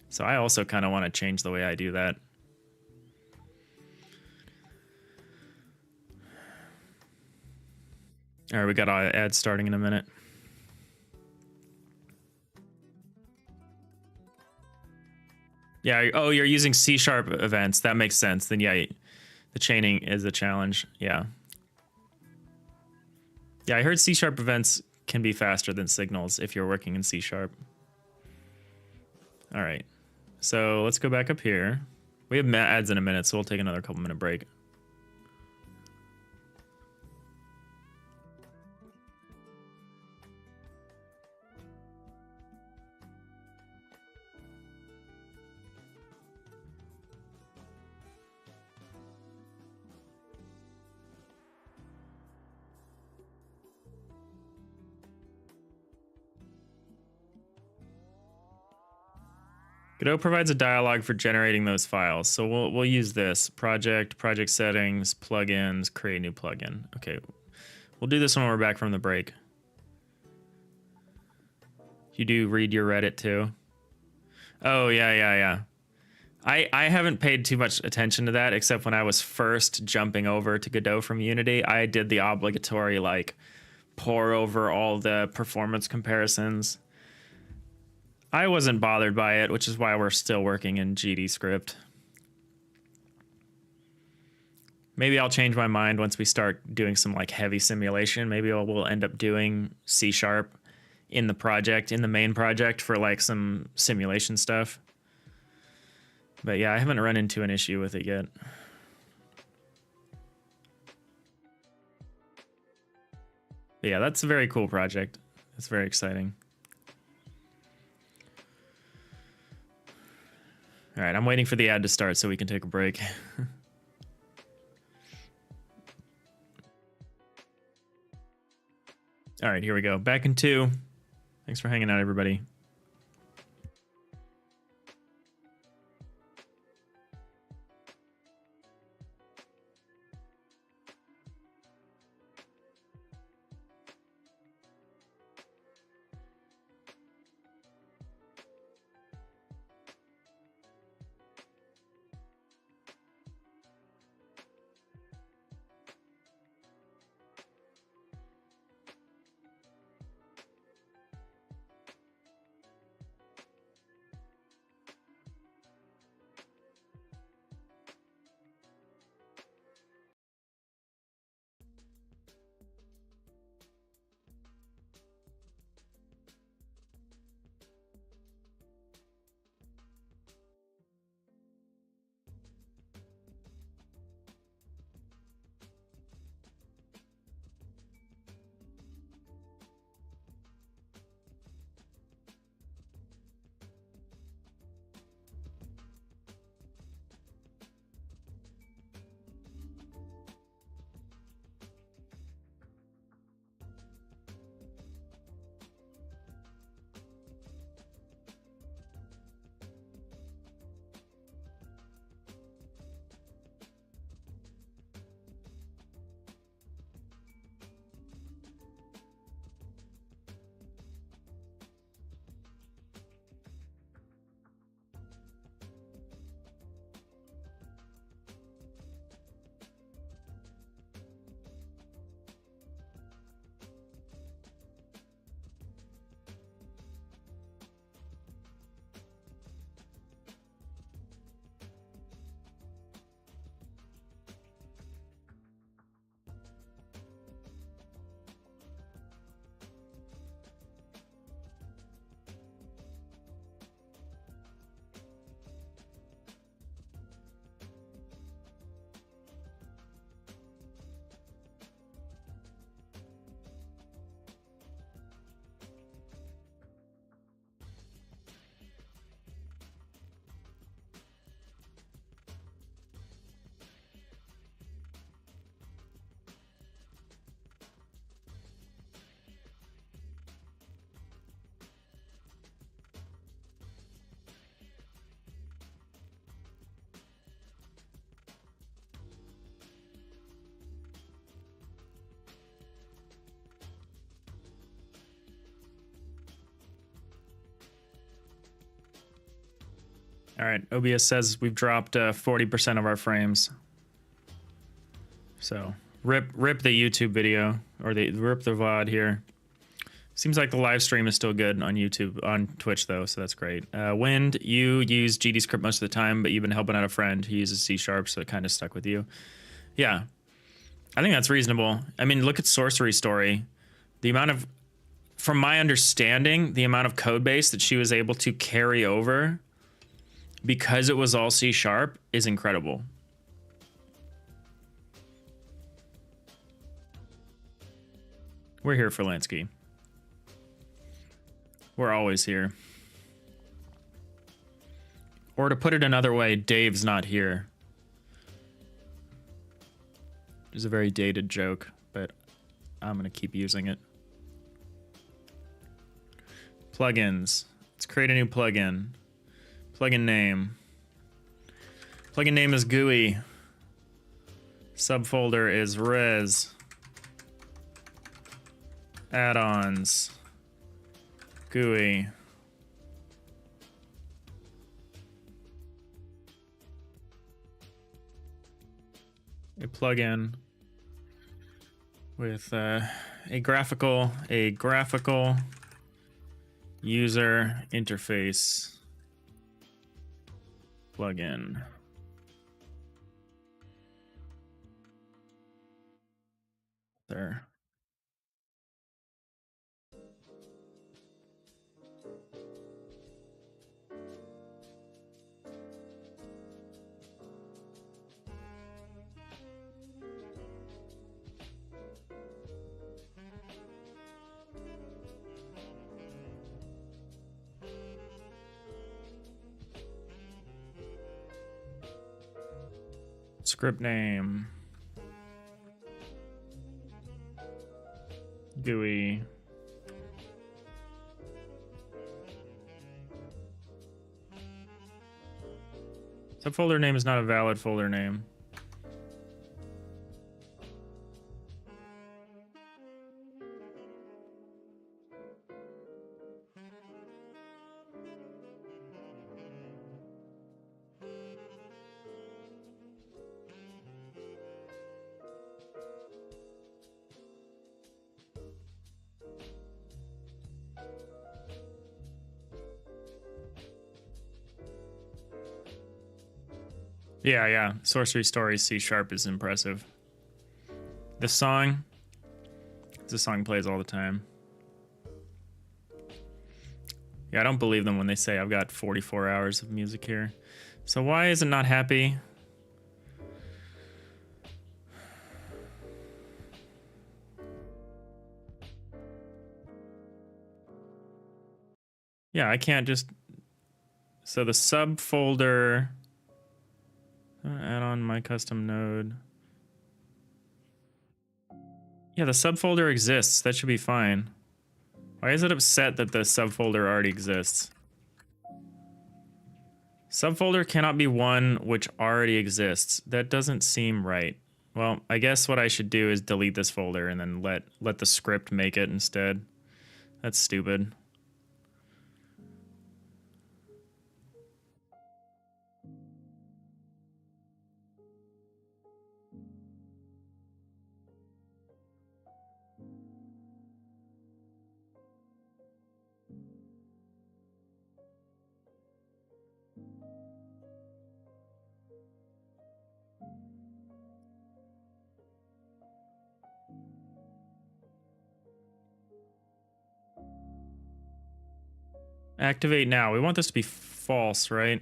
So I also kind of want to change the way I do that. All right, we got our ad starting in a minute. Yeah, oh, you're using C# events. That makes sense. Then yeah, the chaining is a challenge. Yeah. Yeah, I heard C# events can be faster than signals if you're working in C#. All right. So let's go back up here. We have ads in a minute, so we'll take another couple minute break. Godot provides a dialog for generating those files. So we'll use this project settings, plugins, create new plugin. Okay. We'll do this when we're back from the break. You do read your Reddit too? Oh, yeah. I haven't paid too much attention to that, except when I was first jumping over to Godot from Unity. I did the obligatory, like, pour over all the performance comparisons. I wasn't bothered by it, which is why we're still working in GDScript. Maybe I'll change my mind once we start doing some like heavy simulation. Maybe we'll end up doing C# in the project, in the main project for like some simulation stuff. But yeah, I haven't run into an issue with it yet. But yeah, that's a very cool project. It's very exciting. All right, I'm waiting for the ad to start so we can take a break. All right, here we go. Back in 2. Thanks for hanging out, everybody. All right, OBS says we've dropped 40% of our frames. So rip the YouTube video, or rip the VOD here. Seems like the live stream is still good on YouTube, on Twitch though, so that's great. Wind, you use GDScript most of the time, but you've been helping out a friend who uses C#, so it kind of stuck with you. Yeah, I think that's reasonable. I mean, look at Sorcery Story. The amount of from my understanding, the amount of code base that she was able to carry over because it was all C# is incredible. We're here for Lansky. We're always here. Or to put it another way, Dave's not here. It's a very dated joke, but I'm gonna keep using it. Plugins. Let's create a new plugin. Plugin name. Plugin name is GUI. Subfolder is res. Add-ons. GUI. A plugin with a graphical user interface plugin. There. Script name. GUI. Subfolder name is not a valid folder name. Yeah. Sorcery Stories C# is impressive. This song plays all the time. Yeah, I don't believe them when they say I've got 44 hours of music here. So why is it not happy? Yeah, I can't just... So the subfolder... Add on my custom node. Yeah, the subfolder exists. That should be fine. Why is it upset that the subfolder already exists? Subfolder cannot be one which already exists. That doesn't seem right. Well, I guess what I should do is delete this folder and then let the script make it instead. That's stupid. Activate now. We want this to be false, right?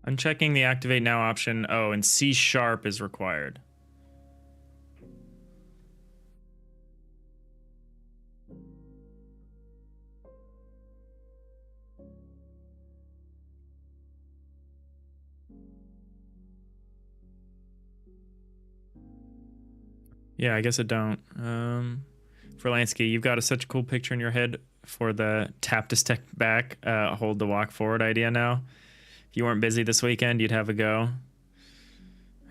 Unchecking the activate now option. Oh, and C# is required. Yeah, I guess it don't. Verlansky, you've got such a cool picture in your head for the tap to step back, hold to walk forward idea now. If you weren't busy this weekend, you'd have a go.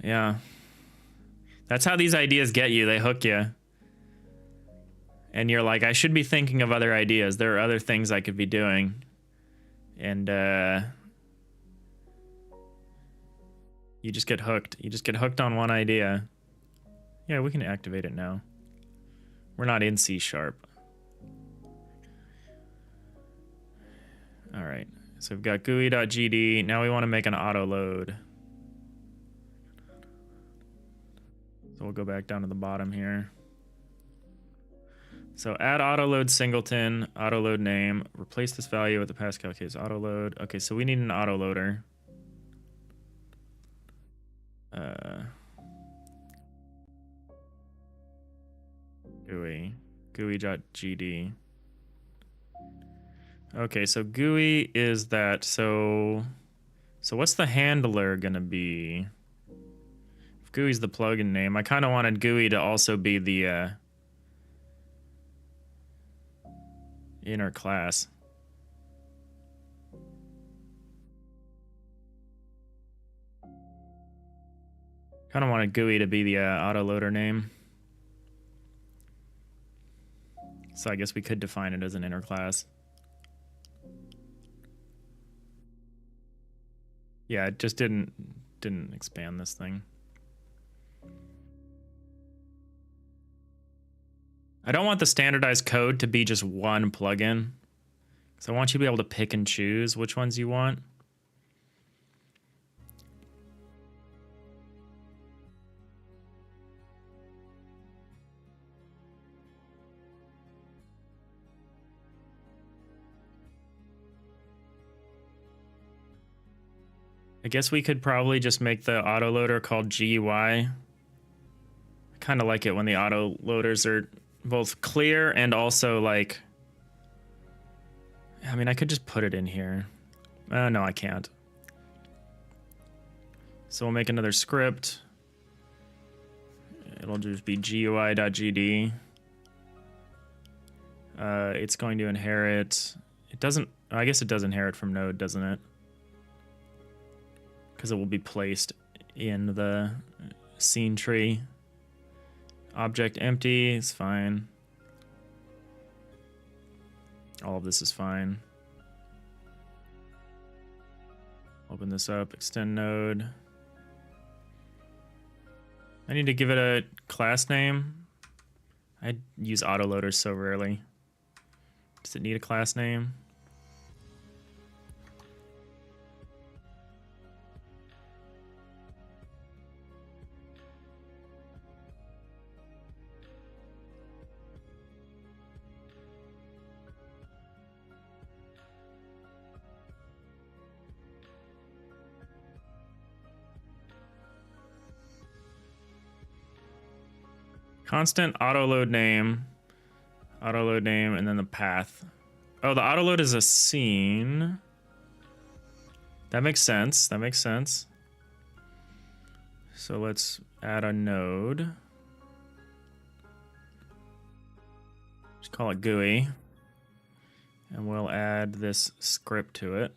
Yeah. That's how these ideas get you. They hook you. And you're like, I should be thinking of other ideas. There are other things I could be doing. And you just get hooked. You just get hooked on one idea. Yeah, we can activate it now. We're not in C#. All right. So we've got GUI.gd. Now we want to make an auto load. So we'll go back down to the bottom here. So add autoload singleton, autoload name, replace this value with the Pascal case autoload. Okay, so we need an autoloader. GUI.gd. Okay, so GUI is that. So what's the handler gonna be? If GUI's the plugin name, I kind of wanted GUI to also be the inner class. Kind of wanted GUI to be the autoloader name. So I guess we could define it as an inner class. Yeah, it just didn't expand this thing. I don't want the standardized code to be just one plugin. So I want you to be able to pick and choose which ones you want. I guess we could probably just make the autoloader called GUI. I kind of like it when the autoloaders are both clear and also like... I mean, I could just put it in here. No, I can't. So we'll make another script. It'll just be GUI.gd. It's going to inherit... It doesn't... I guess it does inherit from node, doesn't it? Because it will be placed in the scene tree. Object empty is fine. All of this is fine. Open this up, extend node. I need to give it a class name. I use autoloaders so rarely. Does it need a class name? Constant autoload name, and then the path. Oh, the autoload is a scene. That makes sense. That makes sense. So let's add a node. Just call it GUI. And we'll add this script to it.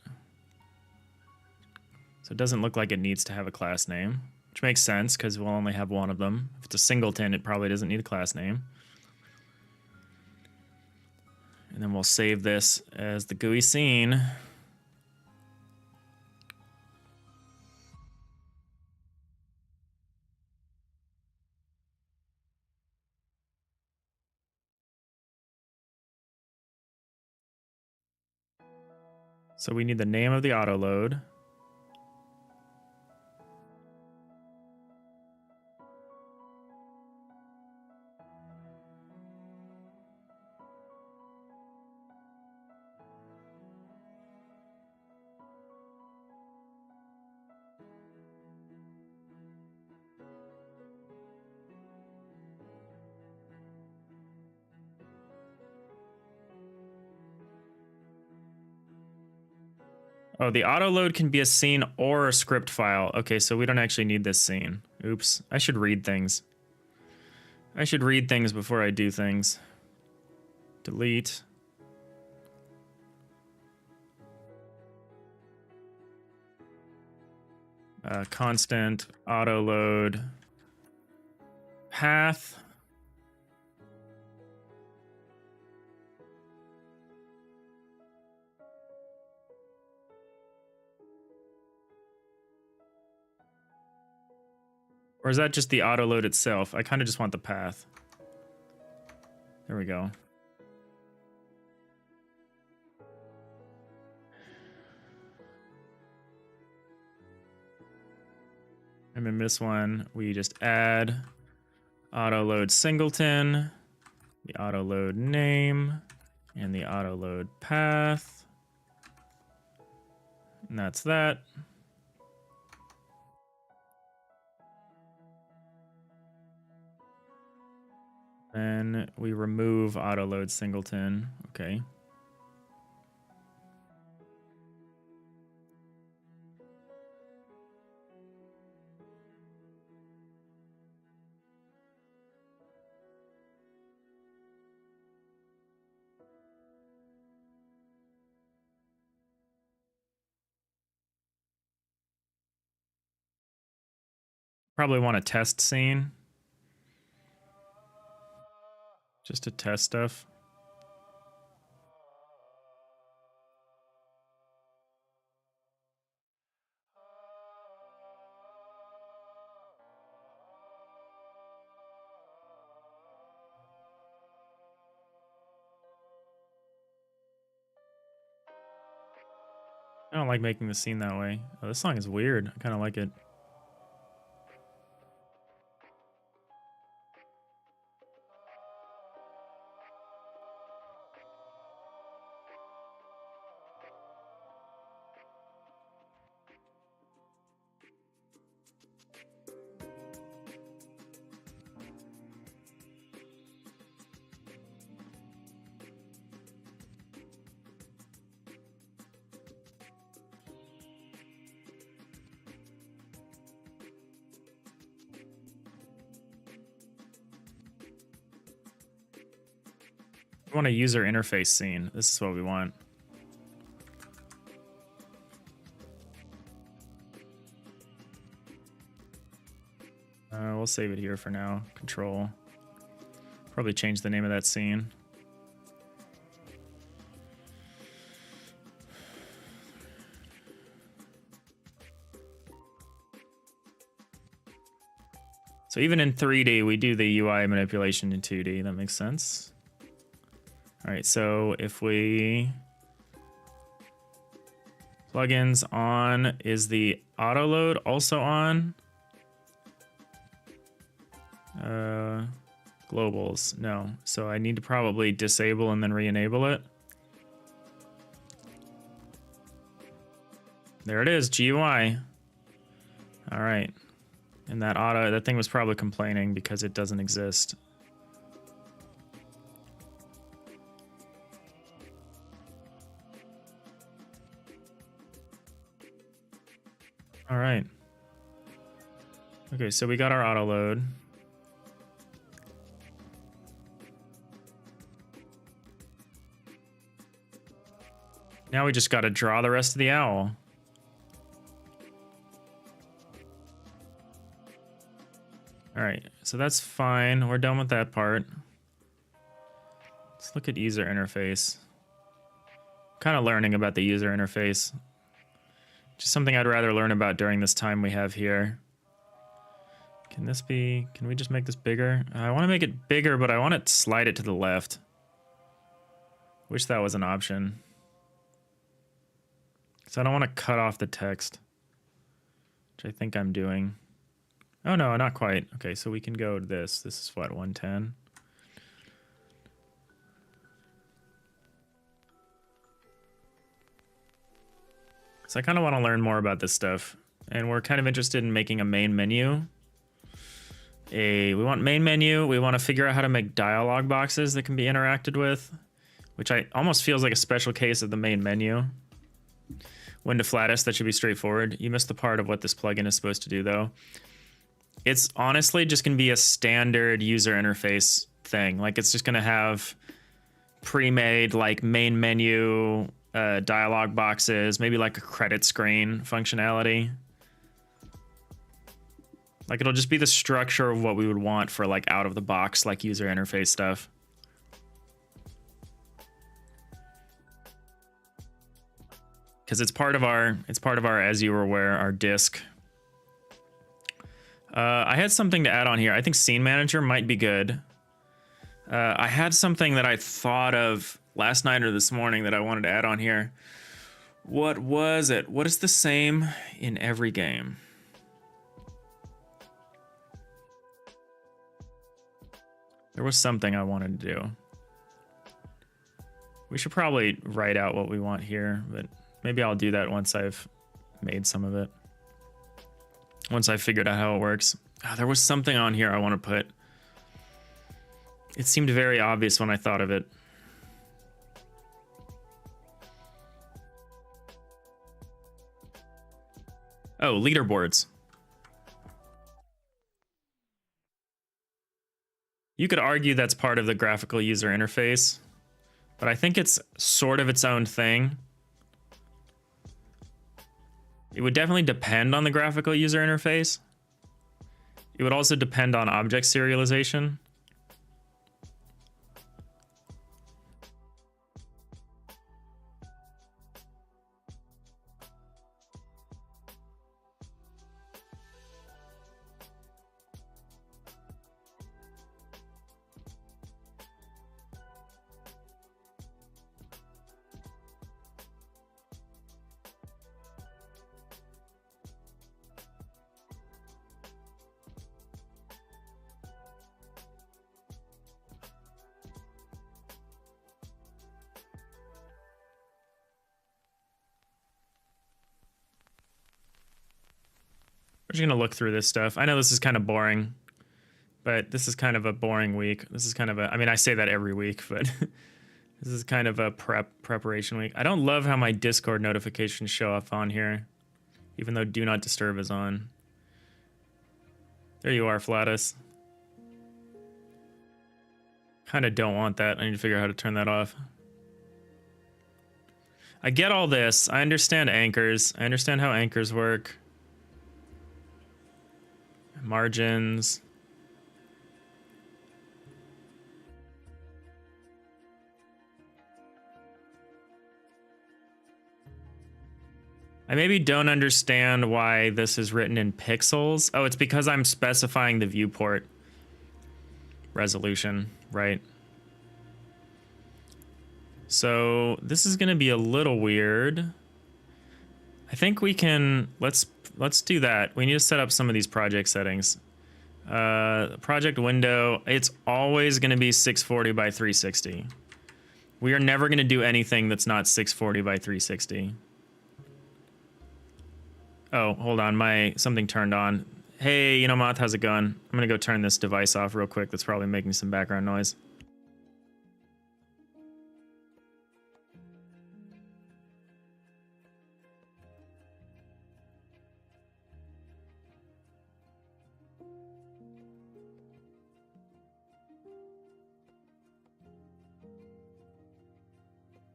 So it doesn't look like it needs to have a class name. Which makes sense, because we'll only have one of them. If it's a singleton, it probably doesn't need a class name. And then we'll save this as the GUI scene. So we need the name of the autoload. Oh, the autoload can be a scene or a script file. Okay, so we don't actually need this scene. Oops, I should read things. I should read things before I do things. Delete. Constant autoload path. Or is that just the autoload itself? I kind of just want the path. There we go. And in this one, we just add auto load singleton, the auto load name, and the auto load path. And that's that. Then we remove auto load singleton. Okay. Probably want a test scene. Just to test stuff. I don't like making the scene that way. Oh, this song is weird. I kind of like it. We want a user interface scene. This is what we want. We'll save it here for now. Control. Probably change the name of that scene. So even in 3D, we do the UI manipulation in 2D. That makes sense. All right, so if we plugins on, is the auto load also on? Globals, no. So I need to probably disable and then re-enable it. There it is, GUI. All right. And that thing was probably complaining because it doesn't exist. All right. Okay, so we got our auto load. Now we just got to draw the rest of the owl. All right, so that's fine. We're done with that part. Let's look at user interface. Kind of learning about the user interface. Just something I'd rather learn about during this time we have here. Can we just make this bigger? I want to make it bigger, but I want to slide it to the left. Wish that was an option. So I don't want to cut off the text, which I think I'm doing. Oh no, not quite. Okay, so we can go to this. This is what, 110? So I kind of want to learn more about this stuff. And we're kind of interested in making a main menu. We want main menu. We want to figure out how to make dialog boxes that can be interacted with, which almost feels like a special case of the main menu. When to flattest, that should be straightforward. You missed the part of what this plugin is supposed to do, though. It's honestly just going to be a standard user interface thing. Like, it's just going to have pre-made, like, main menu dialog boxes, maybe like a credit screen functionality. Like, it'll just be the structure of what we would want for, like, out-of-the-box, like, user interface stuff. Because it's part of our, as you were aware, our disk. I had something to add on here. I think Scene Manager might be good. I had something that I thought of last night or this morning that I wanted to add on here. What was it? What is the same in every game? There was something I wanted to do. We should probably write out what we want here, but maybe I'll do that once I've made some of it. Once I figured out how it works. Oh, there was something on here I want to put. It seemed very obvious when I thought of it. Oh, leaderboards. You could argue that's part of the graphical user interface, but I think it's sort of its own thing. It would definitely depend on the graphical user interface. It would also depend on object serialization. We're just gonna look through this stuff. I know this is kind of boring, but this is kind of a boring week. This is kind of a, I mean, I say that every week, but this is kind of a preparation week. I don't love how my Discord notifications show up on here, even though Do Not Disturb is on. There you are, Flatus. Kind of don't want that. I need to figure out how to turn that off. I get all this. I understand anchors. I understand how anchors work. Margins. I maybe don't understand why this is written in pixels. Oh, it's because I'm specifying the viewport resolution, right? So this is going to be a little weird. I think we can, let's do that. We need to set up some of these project settings. Project window, it's always going to be 640 by 360. We are never going to do anything that's not 640 by 360. Oh, hold on, something turned on. Hey, you know, Moth, how's it going? I'm going to go turn this device off real quick. That's probably making some background noise.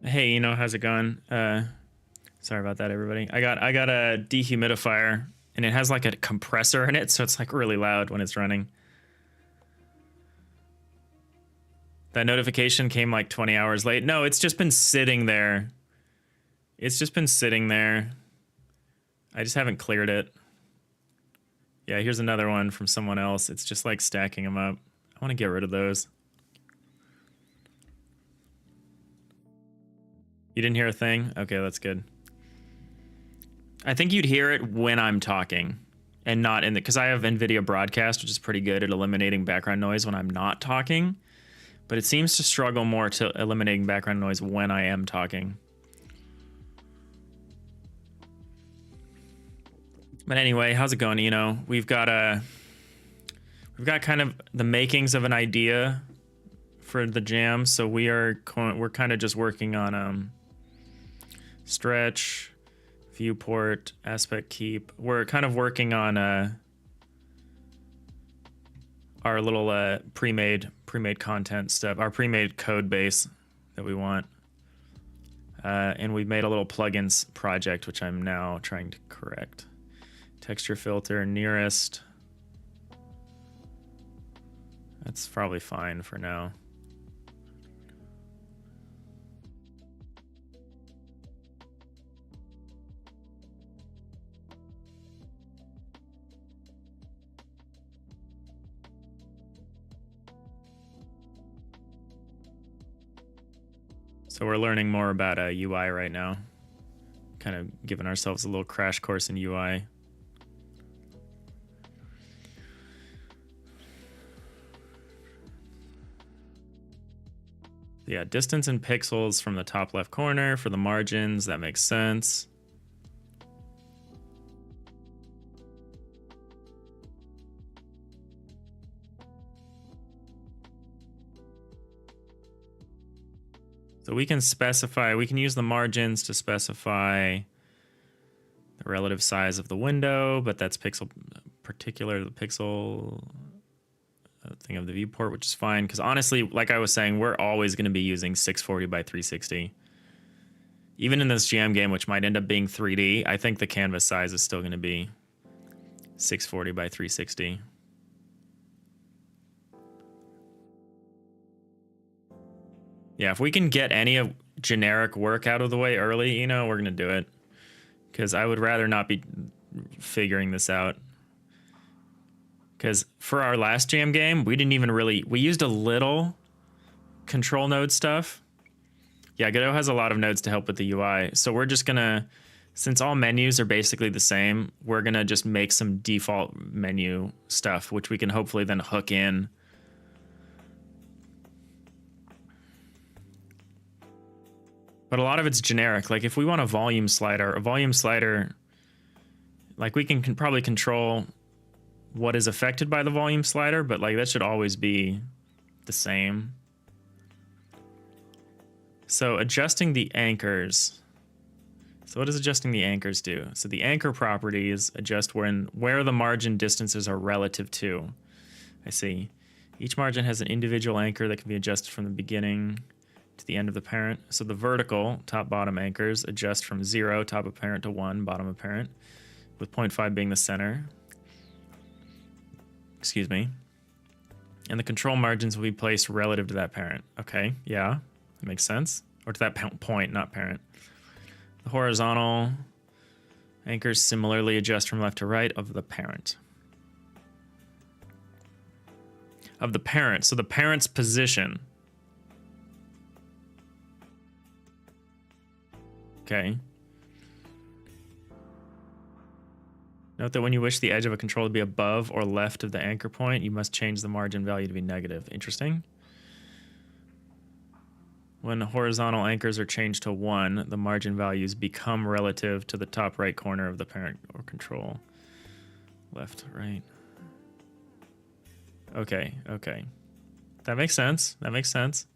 Hey, you know, how's it going? Sorry about that, everybody. I got a dehumidifier, and it has like a compressor in it, so it's like really loud when it's running. That notification came like 20 hours late. No, it's just been sitting there. It's just been sitting there. I just haven't cleared it. Yeah, here's another one from someone else. It's just like stacking them up. I want to get rid of those. You didn't hear a thing? Okay, that's good. I think you'd hear it when I'm talking and not in the, because I have NVIDIA Broadcast, which is pretty good at eliminating background noise when I'm not talking, but it seems to struggle more to eliminating background noise when I am talking. But anyway, how's it going? You know, we've got kind of the makings of an idea for the jam, so we're kind of just working on stretch, viewport, aspect keep. We're kind of working on our little pre-made content stuff, our pre-made code base that we want. And we've made a little plugins project, which I'm now trying to correct. Texture filter nearest. That's probably fine for now. So we're learning more about UI right now. Kind of giving ourselves a little crash course in UI. Yeah, distance in pixels from the top left corner for the margins. That makes sense. So we can specify, we can use the margins to specify the relative size of the window, but that's pixel particular to the pixel thing of the viewport, which is fine. Because honestly, like I was saying, we're always going to be using 640 by 360. Even in this jam game, which might end up being 3D, I think the canvas size is still going to be 640 by 360. Yeah, if we can get any generic work out of the way early, you know, we're going to do it. Because I would rather not be figuring this out. Because for our last jam game, we didn't even really... We used a little control node stuff. Yeah, Godot has a lot of nodes to help with the UI. So we're just going to... Since all menus are basically the same, we're going to just make some default menu stuff, which we can hopefully then hook in. But a lot of it's generic. Like if we want a volume slider, like we can probably control what is affected by the volume slider, but like that should always be the same. So adjusting the anchors. So what does adjusting the anchors do? So the anchor properties adjust where the margin distances are relative to. I see. Each margin has an individual anchor that can be adjusted from the beginning to the end of the parent. So the vertical top bottom anchors adjust from 0 top of parent to 1 bottom of parent, with 0.5 being the center. Excuse me. And the control margins will be placed relative to that parent. Okay, yeah, that makes sense. Or to that point, not parent. The horizontal anchors similarly adjust from left to right of the parent. Of the parent, so the parent's position. Okay. Note that when you wish the edge of a control to be above or left of the anchor point, you must change the margin value to be negative. Interesting. When horizontal anchors are changed to 1, the margin values become relative to the top right corner of the parent or control. Left, right. Okay, okay. That makes sense. That makes sense.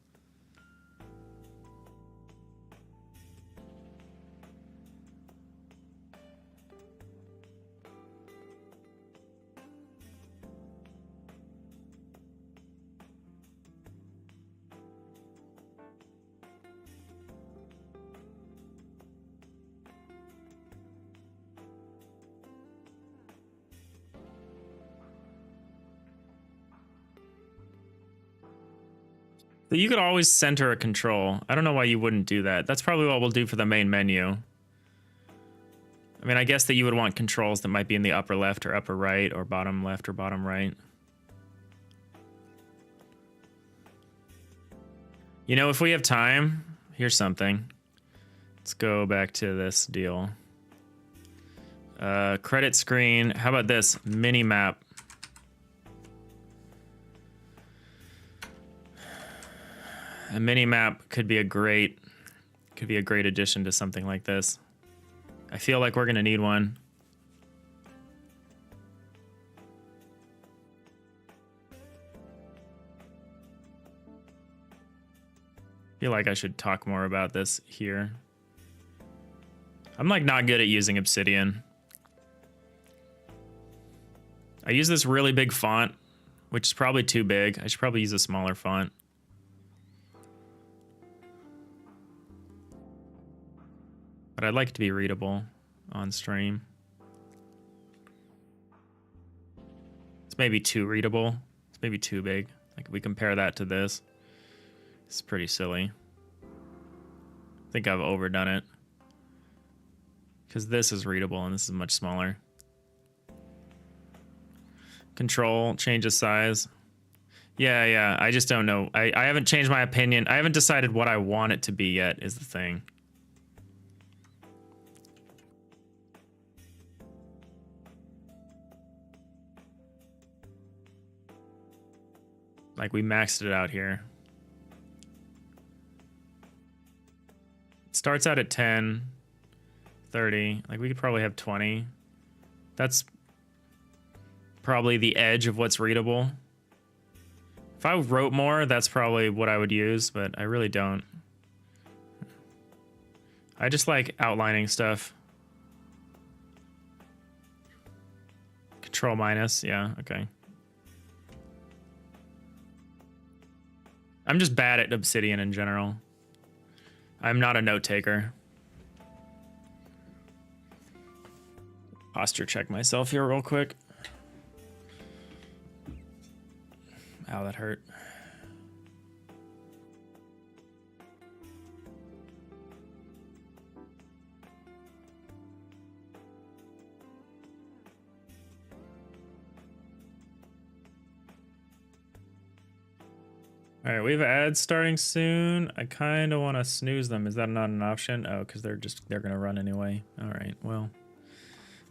So you could always center a control. I don't know why you wouldn't do that. That's probably what we'll do for the main menu. I mean, I guess that you would want controls that might be in the upper left or upper right or bottom left or bottom right. You know, if we have time, here's something. Let's go back to this deal. Credit screen. How about this? Mini map. A mini map could be a great addition to something like this. I feel like we're gonna need one. I feel like I should talk more about this here. I'm like not good at using Obsidian. I use this really big font, which is probably too big. I should probably use a smaller font. But I'd like it to be readable on stream. It's maybe too readable. It's maybe too big. Like if we compare that to this, it's pretty silly. I think I've overdone it. Because this is readable and this is much smaller. Control, change the size. Yeah, I just don't know. I haven't changed my opinion. I haven't decided what I want it to be yet, is the thing. Like we maxed it out here. starts out at 10, 30. Like we could probably have 20. That's probably the edge of what's readable. If I wrote more, that's probably what I would use, but I really don't. I just like outlining stuff. Control minus, yeah, okay. I'm just bad at Obsidian in general. I'm not a note taker. Posture check myself here real quick. Ow, that hurt. All right, we have ads starting soon. I kind of want to snooze them. Is that not an option? Oh, because they're going to run anyway. All right, well,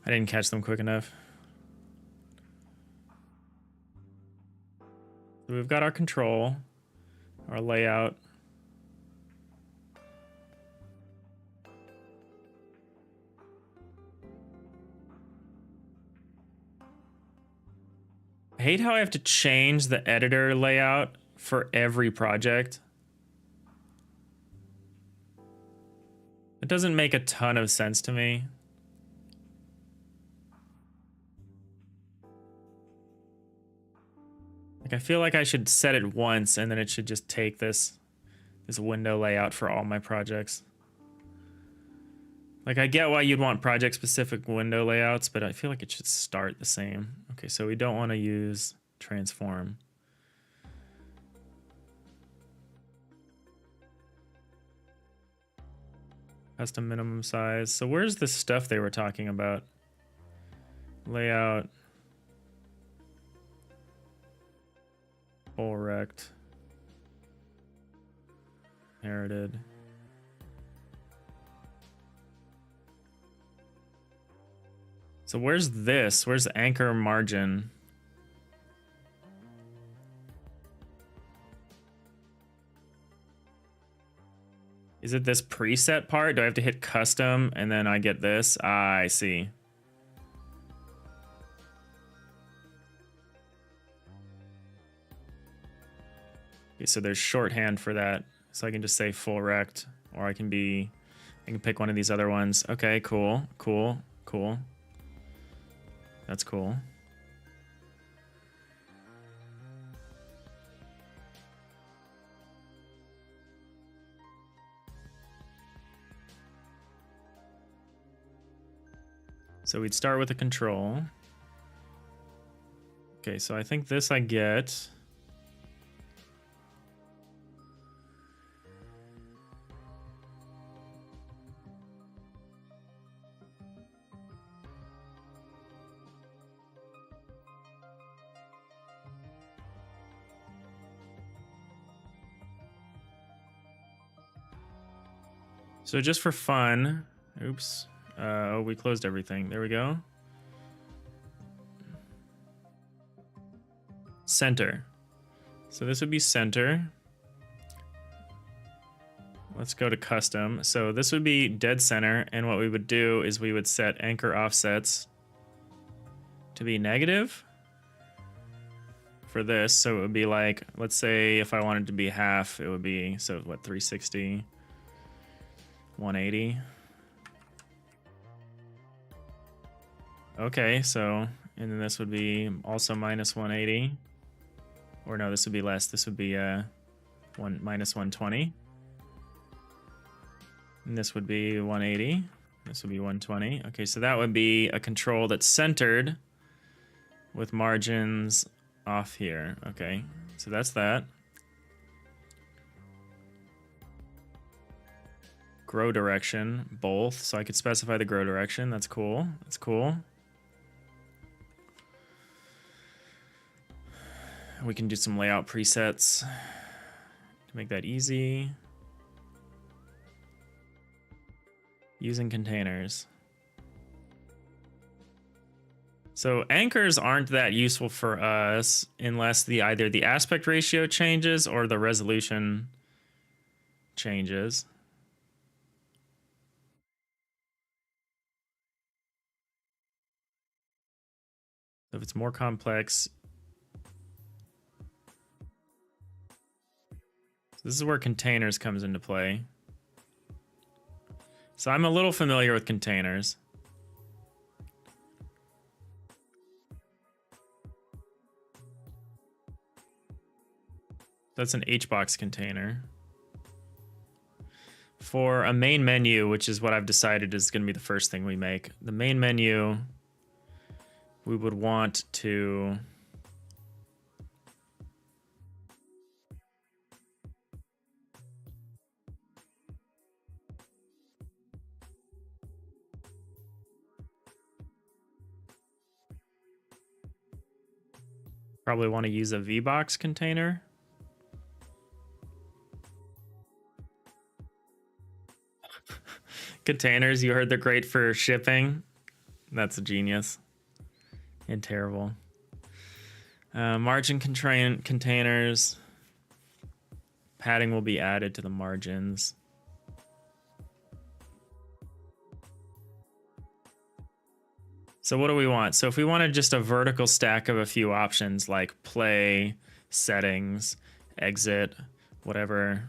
I didn't catch them quick enough. So we've got our control, our layout. I hate how I have to change the editor layout for every project. It doesn't make a ton of sense to me. Like I feel like I should set it once and then it should just take this window layout for all my projects. Like I get why you'd want project specific window layouts, but I feel like it should start the same. Okay, so we don't want to use transform. Custom minimum size. So where's the stuff they were talking about? Layout. Full rect. Inherited. So where's this? Where's the anchor margin? Is it this preset part? Do I have to hit custom and then I get this? Ah, I see. Okay, so there's shorthand for that. So I can just say full rect, or I can pick one of these other ones. Okay, cool, cool, cool. That's cool. So we'd start with a control. Okay, so I think this I get. So just for fun, oops. Oh, we closed everything. There we go. Center. So this would be center. Let's go to custom. So this would be dead center. And what we would do is we would set anchor offsets to be negative for this. So it would be like, let's say if I wanted to be half, it would be, so what, 360, 180. Okay, so, and then this would be also minus 180. Or no, this would be less. This would be minus 120. And this would be 180. This would be 120. Okay, so that would be a control that's centered with margins off here. Okay, so that's that. Grow direction, both. So I could specify the grow direction. That's cool. That's cool. We can do some layout presets to make that easy. Using containers. So anchors aren't that useful for us unless either the aspect ratio changes or the resolution changes. So if it's more complex, this is where containers comes into play. So I'm a little familiar with containers. That's an HBox container. For a main menu, which is what I've decided is going to be the first thing we make, the main menu, we would want to probably want to use a VBox container. Containers, you heard they're great for shipping. That's a genius. And terrible. Margin containers. Padding will be added to the margins. So what do we want? So if we wanted just a vertical stack of a few options like play, settings, exit, whatever,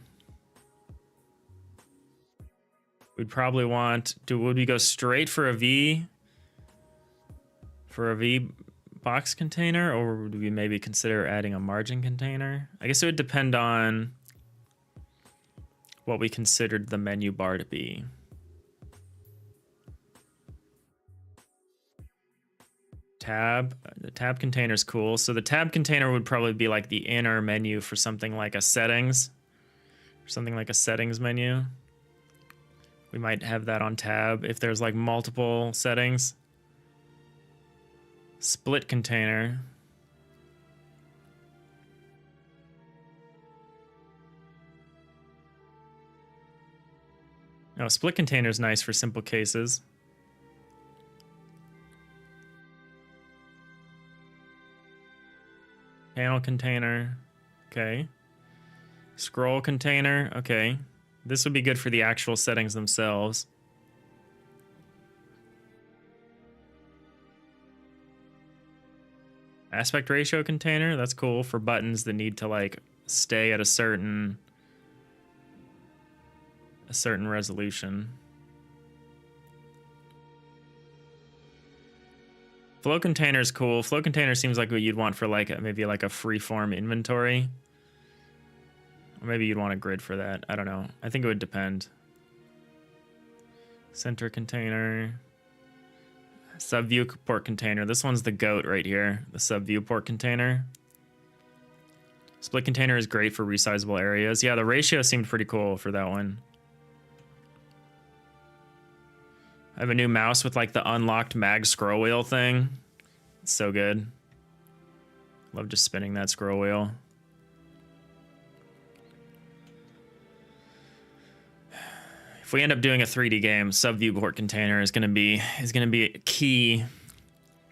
we'd probably want, would we go straight for a V box container, or would we maybe consider adding a margin container? I guess it would depend on what we considered the menu bar to be. Tab, the tab container is cool. So the tab container would probably be like the inner menu for something like a settings, or something like a settings menu. We might have that on tab if there's like multiple settings. Split container. No, split container is nice for simple cases. Panel container, okay. Scroll container, okay. This would be good for the actual settings themselves. Aspect ratio container, that's cool for buttons that need to like stay at a certain resolution. Flow container is cool. Flow container seems like what you'd want for like maybe like a freeform inventory. Or maybe you'd want a grid for that. I don't know. I think it would depend. Center container. Sub viewport container. This one's the GOAT right here. The sub viewport container. Split container is great for resizable areas. Yeah, the ratio seemed pretty cool for that one. I have a new mouse with like the unlocked mag scroll wheel thing. It's so good. Love just spinning that scroll wheel. If we end up doing a 3D game, sub viewport container is gonna be key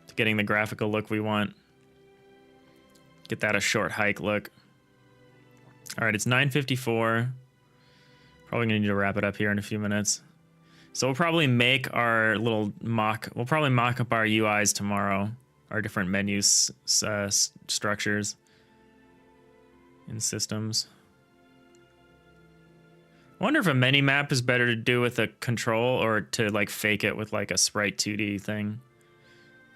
to getting the graphical look we want. Get that a short hike look. All right, it's 9:54. Probably gonna need to wrap it up here in a few minutes. So we'll probably make our little we'll probably mock up our UIs tomorrow, our different menus, structures in systems. I wonder if a mini map is better to do with a control or to like fake it with like a sprite 2D thing.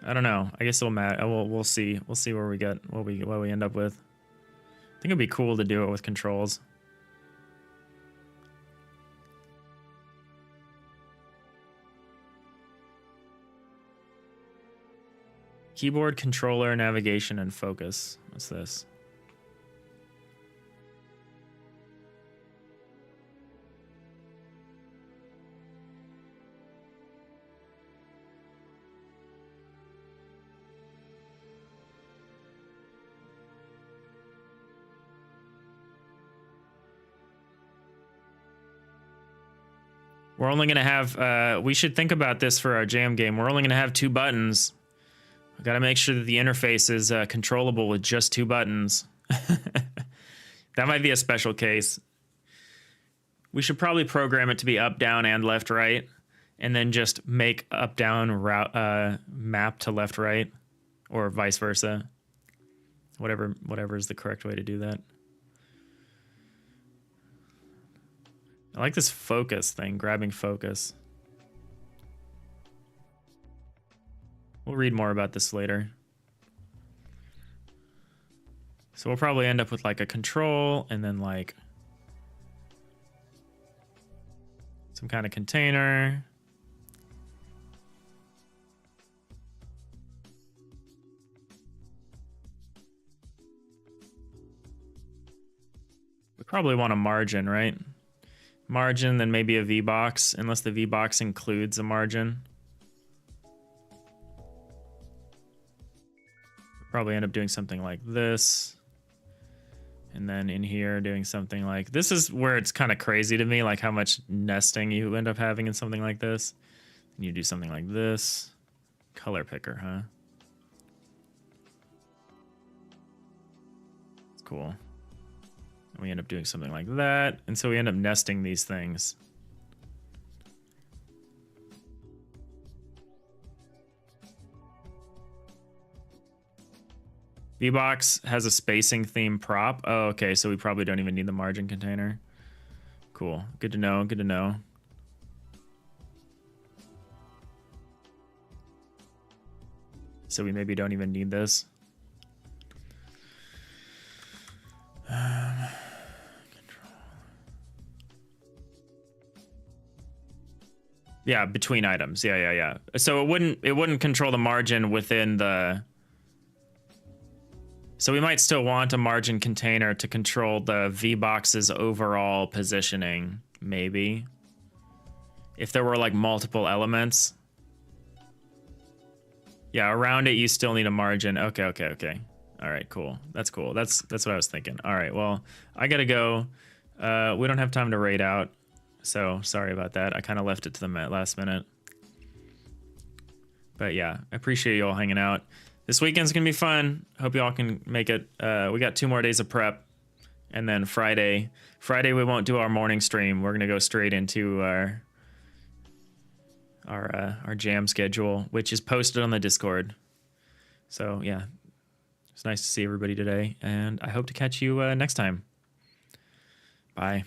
I don't know. I guess it'll matter. We'll see. We'll see where we get, what we end up with. I think it'd be cool to do it with controls. Keyboard, controller, navigation, and focus. What's this? We're only going to have, we should think about this for our jam game. We're only going to have 2 buttons. We got to make sure that the interface is controllable with just 2 buttons. That might be a special case. We should probably program it to be up, down, and left, right, and then just make up, down route map to left, right, or vice versa. Whatever is the correct way to do that. I like this focus thing, grabbing focus. We'll read more about this later. So we'll probably end up with like a control and then like some kind of container. We probably want a margin, right? Margin, then maybe a VBox, unless the VBox includes a margin. We'll probably end up doing something like this. And then in here doing something like, this is where it's kind of crazy to me, like how much nesting you end up having in something like this. And you do something like this. Color picker, huh? It's cool. And we end up doing something like that. And so we end up nesting these things. VBox has a spacing theme prop. Oh, okay. So we probably don't even need the margin container. Cool. Good to know. Good to know. So we maybe don't even need this. Yeah, between items. Yeah. So it wouldn't control the margin within the. So we might still want a margin container to control the VBox's overall positioning, maybe. If there were like multiple elements. Yeah, around it you still need a margin. Okay. All right, cool. That's cool. That's what I was thinking. All right, well, I gotta go. We don't have time to raid out. So sorry about that. I kind of left it to the last minute. But yeah, I appreciate you all hanging out. This weekend's gonna be fun. Hope you all can make it. We got 2 more days of prep. And then Friday we won't do our morning stream. We're gonna go straight into our jam schedule, which is posted on the Discord. So yeah, it's nice to see everybody today. And I hope to catch you next time. Bye.